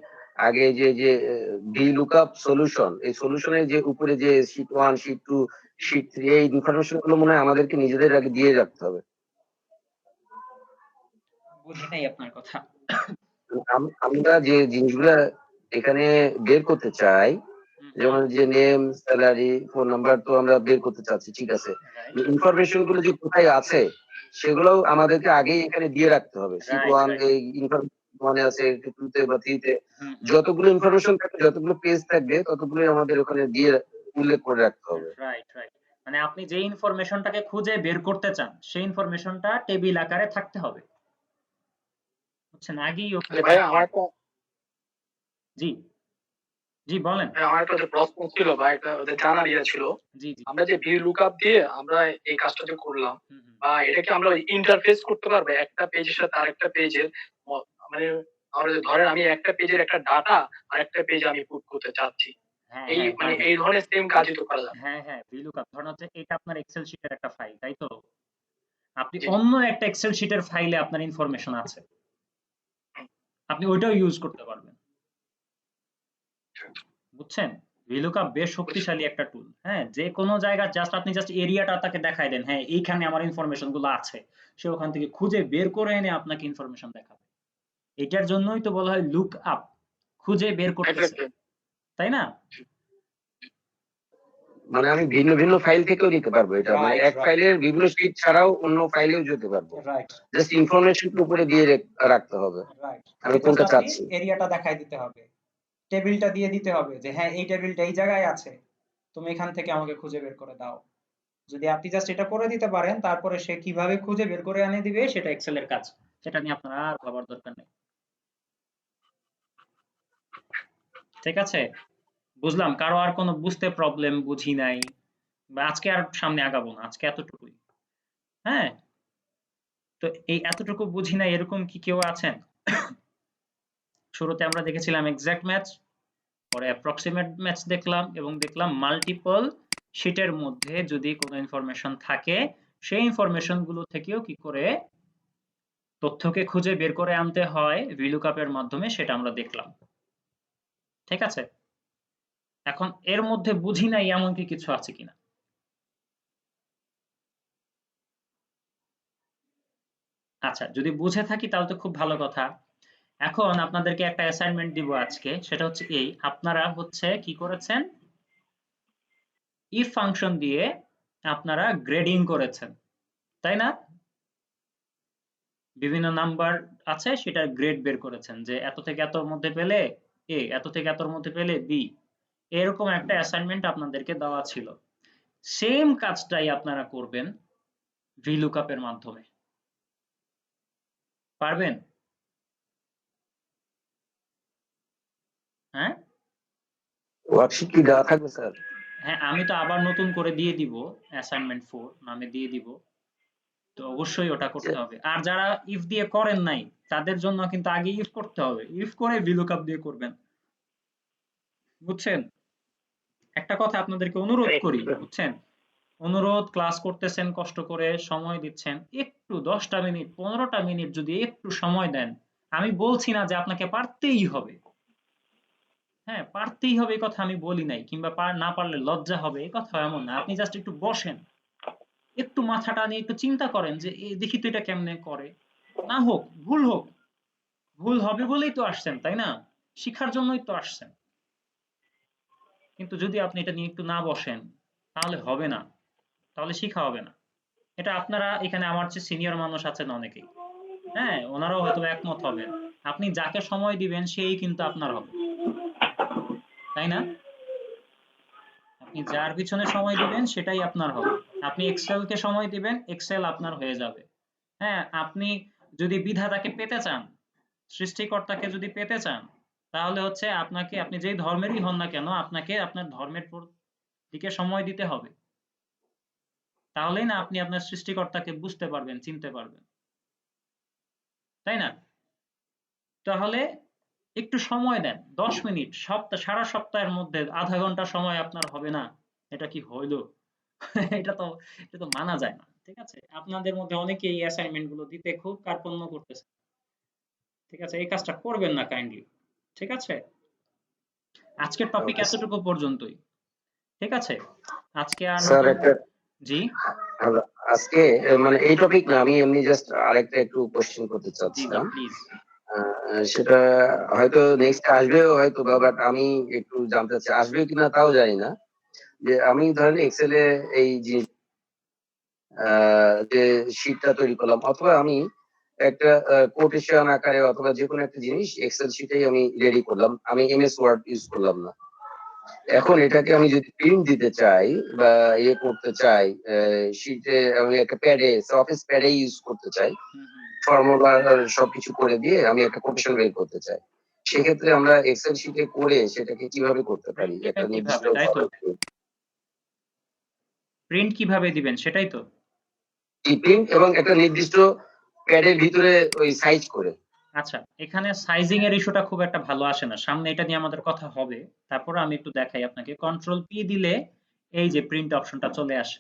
আগে যে ভি লুকআপ সলিউশন, এই সলিউশনের যে উপরে যে শীট 1 শীট 2 শীট 3 এই ইনফরমেশন গুলো মনে হয় আমাদেরকে নিজেদের আগে দিয়ে রাখতে হবে। বুঝি নাই আপনার কথা। আমরা যে জিনিসগুলা এখানে বের করতে চাই, যেমন যে নেম, স্যালারি, ফোন নাম্বার তো আমরা বের করতে চাচ্ছি, ঠিক আছে, ইনফরমেশন গুলো যে কোথায় আছে সেগুলো আমাদেরকে আগেই এখানে দিয়ে রাখতে হবে। Sheet right, 1 right. এই ইনফরমেশন 1 এ আছে, 2 তে বা 3 তে যতগুলো ইনফরমেশন থাকবে, যতগুলো পেজ থাকবে ততগুলো আমাদের ওখানে দিয়ে উল্লেখ করে রাখতে হবে। Right, right. মানে আপনি যে ইনফরমেশনটাকে খুঁজে বের করতে চান সেই ইনফরমেশনটা টেবিল আকারে থাকতে হবে। বুঝছেন? আগেই ওখানে ভাইয়া আমার একটা জি, জি বলেন। আমার একটা যে প্রশ্ন ছিল বা একটা ওদের জানার ইয়ে ছিল, জি, জি। আমরা যে ভিউ লুকআপ দিয়ে আমরা এই কাজটা যে করলাম, হুম, হুম। বা এটা কি আমরা ইন্টারফেস করতে পারবো একটা পেজের সাথে আরেকটা পেজের? মানে আমরা যে ধরেন আমি একটা পেজের একটা ডাটা আর একটা পেজে আমি পুট করতে চাচ্ছি, হ্যাঁ, এই হ্যাঁ, মানে পারবেন। এই ধরনের সেম কাজই তো করা যাবে। হ্যাঁ, হ্যাঁ, VLOOKUP ধরেন হচ্ছে এটা আপনার এক্সেল শিটের একটা ফাইল, তাই তো? আপনি জি, জি। অন্য একটা এক্সেল শিটের ফাইলে আপনার ইনফরমেশন আছে। আপনি ওইটাও ইউজ করতে পারবেন। বুঝছেন? VLOOKUP বেশ শক্তিশালী একটা টুল। হ্যাঁ, যে কোনো জায়গা আপনি জাস্ট এরিয়াটা তাকে দেখায় দেন, হ্যাঁ, এইখানে আমার ইনফরমেশন গুলো আছে। সে ওখান থেকে খুঁজে বের করে এনে আপনাকে ইনফরমেশন দেখাবে। এটার জন্যই তো বলা হয় লুক আপ, খুঁজে বের করতেছে, এক্স্যাক্টলি। তাই না? মানে আমি ভিন্ন ভিন্ন ফাইল থেকেও নিতে পারবো এটা, মানে রাইট, এক রাইট, ফাইলের বিভিন্ন শীট ছাড়াও অন্য ফাইলেও যেতে পারবো। রাইট, জাস্ট ইনফরমেশন উপরে দিয়ে রাখতে হবে রাইট। আমি তাকে জাস্ট কোনটা আপনি চাচ্ছি। এরিয়াটা দেখায় দিতে হবে। টেবিলটা দিয়ে দিতে হবে যে হ্যাঁ এই টেবিলটা এই জায়গায় আছে, তুমি এখান থেকে আমাকে খুঁজে বের করে দাও। যদি আপনি জাস্ট এটা করে দিতে পারেন, তারপরে সে কিভাবে খুঁজে বের করে এনে দিবে সেটা এক্সেলের কাজ, সেটা নিয়ে আপনার আর ভাবার দরকার নেই। ঠিক আছে, বুঝলাম। কারো আর কোনো বুঝতে প্রবলেম বুঝি নাই, বা আজকে আর সামনে আগাবো না, আজকে এতটুকুই। হ্যাঁ, তো এই এতটুকু বুঝি নাই এরকম কি কেউ আছেন? শুরুতে আমরা দেখেছিলাম এক্সাক্ট ম্যাচ, পরে অ্যাপ্রক্সিমেট ম্যাচ দেখলাম, এবং দেখলাম মাল্টিপল শিটের মধ্যে যদি কোনো ইনফরমেশন থাকে সেই ইনফরমেশন গুলো থেকেও কি করে তথ্যকে খুঁজে বের করে আনতে হয় VLOOKUP এর মাধ্যমে, সেটা আমরা দেখলাম। ঠিক আছে, এখন এর মধ্যে বুঝি নাই এমন কি কিছু আছে কিনা? আচ্ছা, যদি বুঝে থাকি তাহলে তো খুব ভালো কথা। এখন আপনাদেরকে একটা অ্যাসাইনমেন্ট দিব আজকে, সেটা হচ্ছে এই, আপনারা হচ্ছে কি করেছেন, ইফ ফাংশন দিয়ে আপনারা গ্রেডিং করেছেন, তাই না? বিভিন্ন নাম্বার আছে সেটার গ্রেড বের করেছেন, যে এত থেকে এতর মধ্যে পেলে এ, এত থেকে এতর মধ্যে পেলে বি, এরকম একটা অ্যাসাইনমেন্ট আপনাদেরকে দেওয়া ছিল। সেম কাজটাই আপনারা করবেন VLOOKUP এর মাধ্যমে। পারবেন? হ্যাঁ, ওয়ার্কশিট কি দেওয়া থাকবে স্যার? হ্যাঁ, আমি তো আবার নতুন করে দিয়ে দিব, অ্যাসাইনমেন্ট 4 নামে দিয়ে দিব। তো অবশ্যই ওটা করতে হবে। আর যারা ইফ দিয়ে করেন নাই তাদের জন্য কিন্তু আগে ইফ করতে হবে, ইফ করে VLOOKUP দিয়ে করবেন। বুঝছেন? একটা একটা কথা আপনাদেরকে অনুরোধ করি, বুঝছেন? অনুরোধ, ক্লাস করতেছেন কষ্ট করে, সময় দিচ্ছেন, একটু 10টা মিনিট 15টা মিনিট যদি একটু সময় দেন, আমি বলছি না যে আপনাকে পারতেই হবে, হ্যাঁ পারতেই হবে এই কথা আমি বলি নাই, কিংবা না পারলে লজ্জা হবে এই কথা এমন না। আপনি জাস্ট একটু বসেন, একটু মাথাটা নিয়ে একটু চিন্তা করেন যে দেখি তো এটা কেমনে করে, না হোক ভুল হোক, ভুল হবে বলেই তো আসছেন তাই না, শিখার জন্যই তো আসছেন। কিন্তু যদি আপনি এটা নিয়ে একটু না বসেন তাহলে হবে না, তাহলে শিখা হবে না। এটা আপনারা এখানে আমার চেয়ে সিনিয়র মানুষ আছেন অনেকেই, হ্যাঁ ওনারাও হয়তো একমত হবেন। আপনি যাকে সময় দিবেন সেই কিন্তু আপনার হবে, তাই না? আপনি যার পিছনে সময় দিবেন সেটাই আপনার হবে। আপনি এক্সেলকে সময় দিবেন, এক্সেল আপনার হয়ে যাবে। হ্যাঁ আপনি যদি বিধাতাকে পেতে চান, সৃষ্টিকর্তাকে যদি পেতে চান, তাহলে হচ্ছে আপনাকে, আপনি যেই ধর্মেরই হন না কেন, আপনাকে আপনার ধর্মের দিকে সময় দিতে হবে। তাহলেই না আপনি আপনার সৃষ্টিকর্তাকে বুঝতে পারবেন, চিনতে পারবেন, তাই না? তাহলে একটু সময় দেন, 10 মিনিট, সারা সপ্তাহের মধ্যে আধা ঘন্টা সময় আপনার হবে না, এটা কি হইলো? এটা তো মানা যায় না, ঠিক আছে? আপনাদের মধ্যে অনেকেই এই অ্যাসাইনমেন্ট গুলো দিতে খুব কার্পণ্য করতেছে, ঠিক আছে? এই কাজটা করবেন না কাইন্ডলি, ঠিক আছে? আজকের টপিক এতটুকু পর্যন্তই, ঠিক আছে? আজকে আর স্যার নতুন, একটা জি আজকে মানে এই টপিক না, আমি এমনি জাস্ট আরেকটা একটু কোশ্চেন করতে জি জি চাচ্ছিলাম। প্লিজ। সেটা হয়তো নেক্সট আসবেও হয়তো, বাট আমি একটু জানতে চাচ্ছি আসবে কিনা তাও জানি না। যে আমি ধরেন এক্সেলে এই জিনিস যে শীটটা তৈরি করলাম, অথবা আমি একটা কোটেশন আকারে অথবা যে কোনো একটা জিনিস এক্সেল শীটেই আমি রেডি করলাম, আমি এমএস ওয়ার্ড ইউজ করলাম না। এখন এটাকে আমি যদি প্রিন্ট দিতে চাই বা ইয়ে করতে চাই, শীটে আমি একটা প্যাডে, অফিস প্যাডে ইউজ করতে চাই, ফর্মুলা সবকিছু করে দিয়ে আমি একটা কোটেশন বের করতে চাই, সেক্ষেত্রে আমরা এক্সেল শীটে করে সেটাকে কিভাবে করতে পারি প্রিন্ট একটা দিবেন নির্দিষ্ট কিভাবে, তাই তো? প্রিন্ট কিভাবে দিবেন সেটাই তো? প্রিন্ট এবং একটা নির্দিষ্ট প্যাডের ভিতরে ওই সাইজ করে। আচ্ছা, এখানে সাইজিং এর ইস্যুটা খুব একটা ভালো আসে না, সামনে এটা নিয়ে আমাদের কথা হবে। তারপর আমি একটু দেখাই আপনাকে, কন্ট্রোল পি দিলে এই যে প্রিন্ট অপশনটা চলে আসে,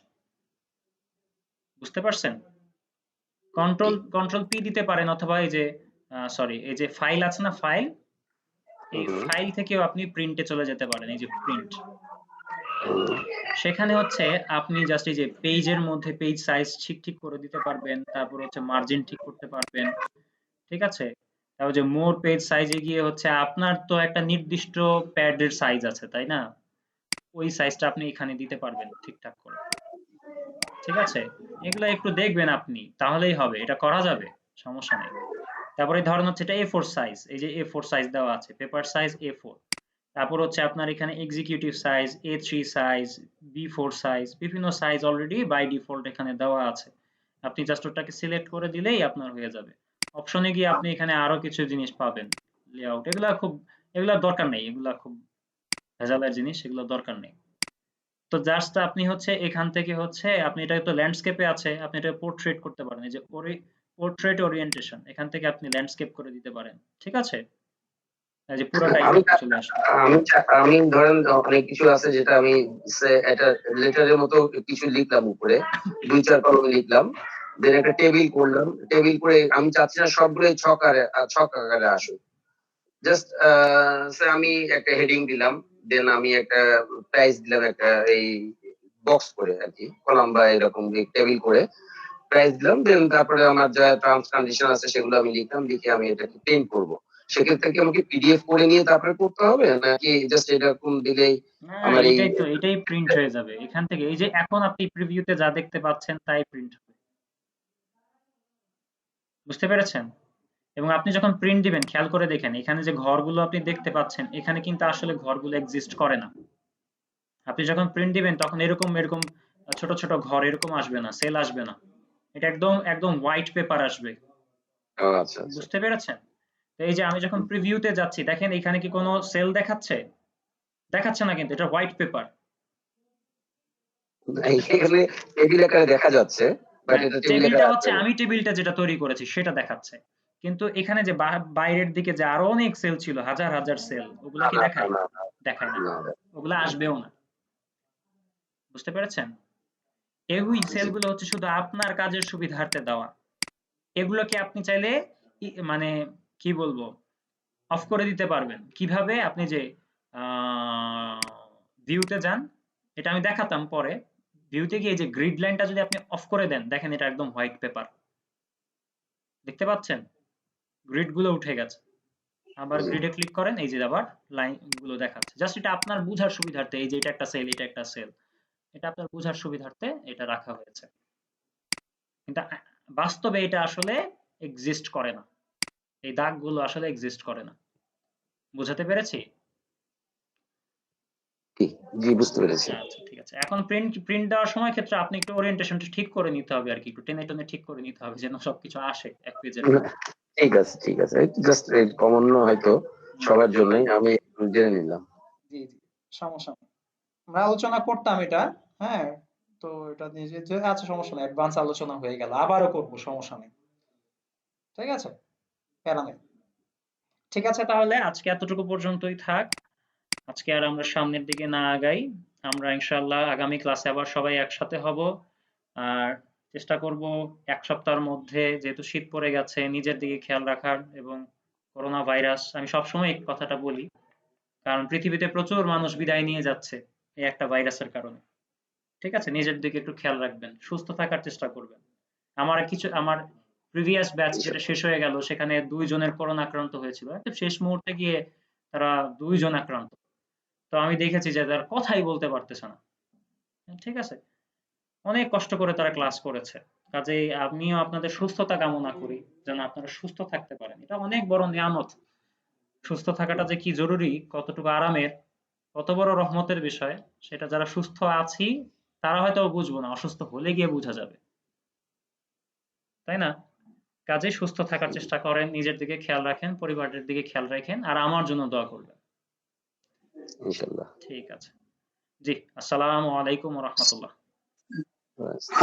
বুঝতে পারছেন? কন্ট্রোল পি দিতে পারেন, অথবা এই যে সরি, এই যে ফাইল আছে না, ফাইল, এই ফাইল থেকেও আপনি প্রিন্টে চলে যেতে পারেন, এই যে প্রিন্ট। সেখানে হচ্ছে আপনি জাস্ট এই যে পেজের মধ্যে পেজ সাইজ ঠিক করে দিতে পারবেন, তারপর হচ্ছে মার্জিন ঠিক করতে পারবেন, ঠিক আছে? তারপর যে মোর পেজ সাইজে গিয়ে হচ্ছে আপনার তো একটা নির্দিষ্ট প্যাডের সাইজ আছে তাই না, ওই সাইজটা আপনি এখানে দিতে পারবেন ঠিকঠাক করে, ঠিক আছে? এগুলো একটু দেখবেন আপনি, তাহলেই হবে, এটা করা যাবে, সমস্যা নেই। তারপরে ধরেন হচ্ছে এটা A4 সাইজ, এই যে A4 সাইজ দেওয়া আছে, পেপার সাইজ A4। তারপর হচ্ছে আপনার এখানে executive size, A3 size, B4 size, বিভিন্ন সাইজ অলরেডি বাই ডিফল্ট এখানে দেওয়া আছে। আপনি জাস্ট ওটাকে সিলেক্ট করে দিলেই আপনার হয়ে যাবে। অপশনে গিয়ে আপনি এখানে আরো কিছু জিনিস পাবেন, লেআউট, এগুলা দরকার নেই, এগুলা খুব ভেজালের জিনিস, এগুলো দরকার নেই। তো জাস্ট আপনি হচ্ছে এখান থেকে হচ্ছে, আপনি এটা তো ল্যান্ডস্কেপে আছে, আপনি এটা পোর্ট্রেট করতে পারেন, এই যে পোর্ট্রেট ওরিয়েন্টেশন, এখান থেকে আপনি ল্যান্ডস্কেপ করে দিতে পারেন, ঠিক আছে? এই যে পুরোটাই আমি চলে আসবে। আমি ধরেন অনেক কিছু আছে যেটা আমি একটা লেটারের মতো কিছু লিখলাম উপরে, 2-4 কলমে লিখলাম, দেন একটা টেবিল করলাম, টেবিল করে আমি চাচ্ছি না সবগুলোই ছক আকারে আসুক। জাস্ট আমি একটা হেডিং দিলাম, দেন আমি একটা প্রাইস দিলাম, একটা এই বক্স করে আর কি, কলাম বা এরকম টেবিল করে প্রাইস দিলাম, দেন তারপরে আমার যা টার্মস কন্ডিশন আছে সেগুলো আমি লিখলাম, লিখে আমি এটাকে প্রিন্ট করব। সেক্ষেত্রে কি আমাকে পিডিএফ করে নিয়ে তারপরে করতে হবে, নাকি জাস্ট এরকম দিলেই না, আমার এই এটাই প্রিন্ট হয়ে যাবে এখান থেকে। এই যে এখন আপনি প্রিভিউতে যা দেখতে পাচ্ছেন তাই প্রিন্ট হবে, বুঝতে পেরেছেন? এবং আপনি যখন প্রিন্ট দিবেন খেয়াল করে দেখেন, এখানে যে ঘরগুলো আপনি দেখতে পাচ্ছেন এখানে কিন্তু আসলে ঘরগুলো এক্সিস্ট করে না। আপনি যখন প্রিন্ট দিবেন তখন এরকম ছোট ছোট ঘর এরকম আসবে না, সেল আসবে না, এটা একদম একদম হোয়াইট পেপার আসবে, আচ্ছা আচ্ছা, বুঝতে পেরেছেন? তো এই যে আমি যখন প্রিভিউতে যাচ্ছি দেখেন এখানে কি কোনো সেল দেখাচ্ছে? দেখাচ্ছে না, কিন্তু এটা হোয়াইট পেপার। এখানে টেবিল আকারে দেখা যাচ্ছে, বাট এটা টেবিল আকারে টেবিলটা হচ্ছে আসবে না। আমি টেবিলটা যেটা তৈরি করেছি সেটা দেখাচ্ছে, কিন্তু এখানে যে বাইরের দিকে যে আরো অনেক সেল ছিল, হাজার হাজার সেল, ওগুলা কি দেখায়? না, দেখায় না, না, না, ওগুলা আসবেও না, বুঝতে পেরেছেন? এই সেলগুলো হচ্ছে শুধু আপনার কাজের সুবিধার্থে দেওয়া। এগুলোকে আপনি চাইলে মানে কি বলবো অফ করে দিতে পারবেন। কিভাবে? আপনি যে ভিউতে যান, এটা আমি দেখাতাম পরে। ভিউতে গিয়ে যে গ্রিড লাইনটা যদি আপনি অফ করে দেন, দেখেন এটা একদম হোয়াইট পেপার। দেখতে পাচ্ছেন? গ্রিড গুলো উঠে গেছে। আবার গ্রিডে ক্লিক করেন, এই যে আবার লাইন গুলো দেখাচ্ছে। জাস্ট এটা আপনার বুঝার সুবিধার্থে, এই যে এটা একটা সেল, এটা একটা সেল, এটা আপনার বুঝার সুবিধার্থে এটা রাখা হয়েছে। কিন্তু বাস্তবে এটা আসলে এক্সিস্ট করে না। এই দাগগুলো আসলে এক্সিস্ট করে না। বুঝাতে পেরেছি? জি বুঝতে পেরেছি। আচ্ছা, ঠিক আছে। এখন প্রিন্ট দেওয়ার সময় ক্ষেত্রে আপনি একটু ওরিয়েন্টেশনটা ঠিক করে নিতে হবে আর কি, একটু টেনে টেনে ঠিক করে নিতে হবে যেন সবকিছু আসে এক পেজের। ঠিক আছে ঠিক আছে, জাস্ট কমন হয়তো সবার জন্যই আমি জেনে নিলাম। জি জি, সমস্যা নেই, আমরা আলোচনা করতাম এটা। হ্যাঁ, তো এটা নিয়ে আচ্ছা সমস্যা নেই, অ্যাডভান্স আলোচনা হয়ে গেল, আবারও করব, সমস্যা নেই। ঠিক আছে, প্যারা নেই। ঠিক আছে, তাহলে আজকে এতটুকু পর্যন্তই থাক। আজকে আর আমরা সামনের দিকে না আগাই। আমরা ইনশাআল্লাহ আগামী ক্লাসে আবার সবাই একসাথে হব। আর চেষ্টা করব এক সপ্তাহের মধ্যে, যেহেতু শীত পড়ে গেছে, নিজের দিকে খেয়াল রাখার। এবং করোনা ভাইরাস, আমি সবসময় এই কথাটা বলি, কারণ পৃথিবীতে প্রচুর মানুষ বিদায় নিয়ে যাচ্ছে এই একটা ভাইরাসের কারণে। ঠিক আছে, নিজের দিকে একটু খেয়াল রাখবেন, সুস্থ থাকার চেষ্টা করবেন। আমার প্রিভিয়াস ব্যাচ যেটা শেষ হয়ে গেল, সেখানে 2 জনের করোনা আক্রান্ত হয়েছিল, একদম শেষ মুহূর্তে গিয়ে তারা 2 জন আক্রান্ত। তো আমি দেখেছি যে তারা কথাই বলতে পারতেছে না। ঠিক আছে, অনেক কষ্ট করে তারা ক্লাস করেছে। কাজেই আমিও আপনাদের সুস্থতা কামনা করি, যেন আপনারা সুস্থ থাকতে পারেন। এটা অনেক বড় নিয়ামত। সুস্থ থাকাটা যে কি জরুরি, কতটুকু আরামের, কত বড় রহমতের বিষয়, সেটা যারা সুস্থ আছি তারা হয়তো বুঝবো না, অসুস্থ হলে গিয়ে বোঝা যাবে, তাই না? কাজেই সুস্থ থাকার চেষ্টা করেন, নিজের দিকে খেয়াল রাখেন, পরিবারের দিকে খেয়াল রাখেন, আর আমার জন্য দোয়া করবেন। ইনশাআল্লাহ। ঠিক আছে, জি, আসসালামু আলাইকুম ওয়া রাহমাতুল্লাহ।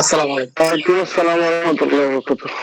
আসসালামু আলাইকুম। ওয়ালাইকুম আসসালাম ওয়া রাহমাতুল্লাহি ওয়া বারাকাতুহু।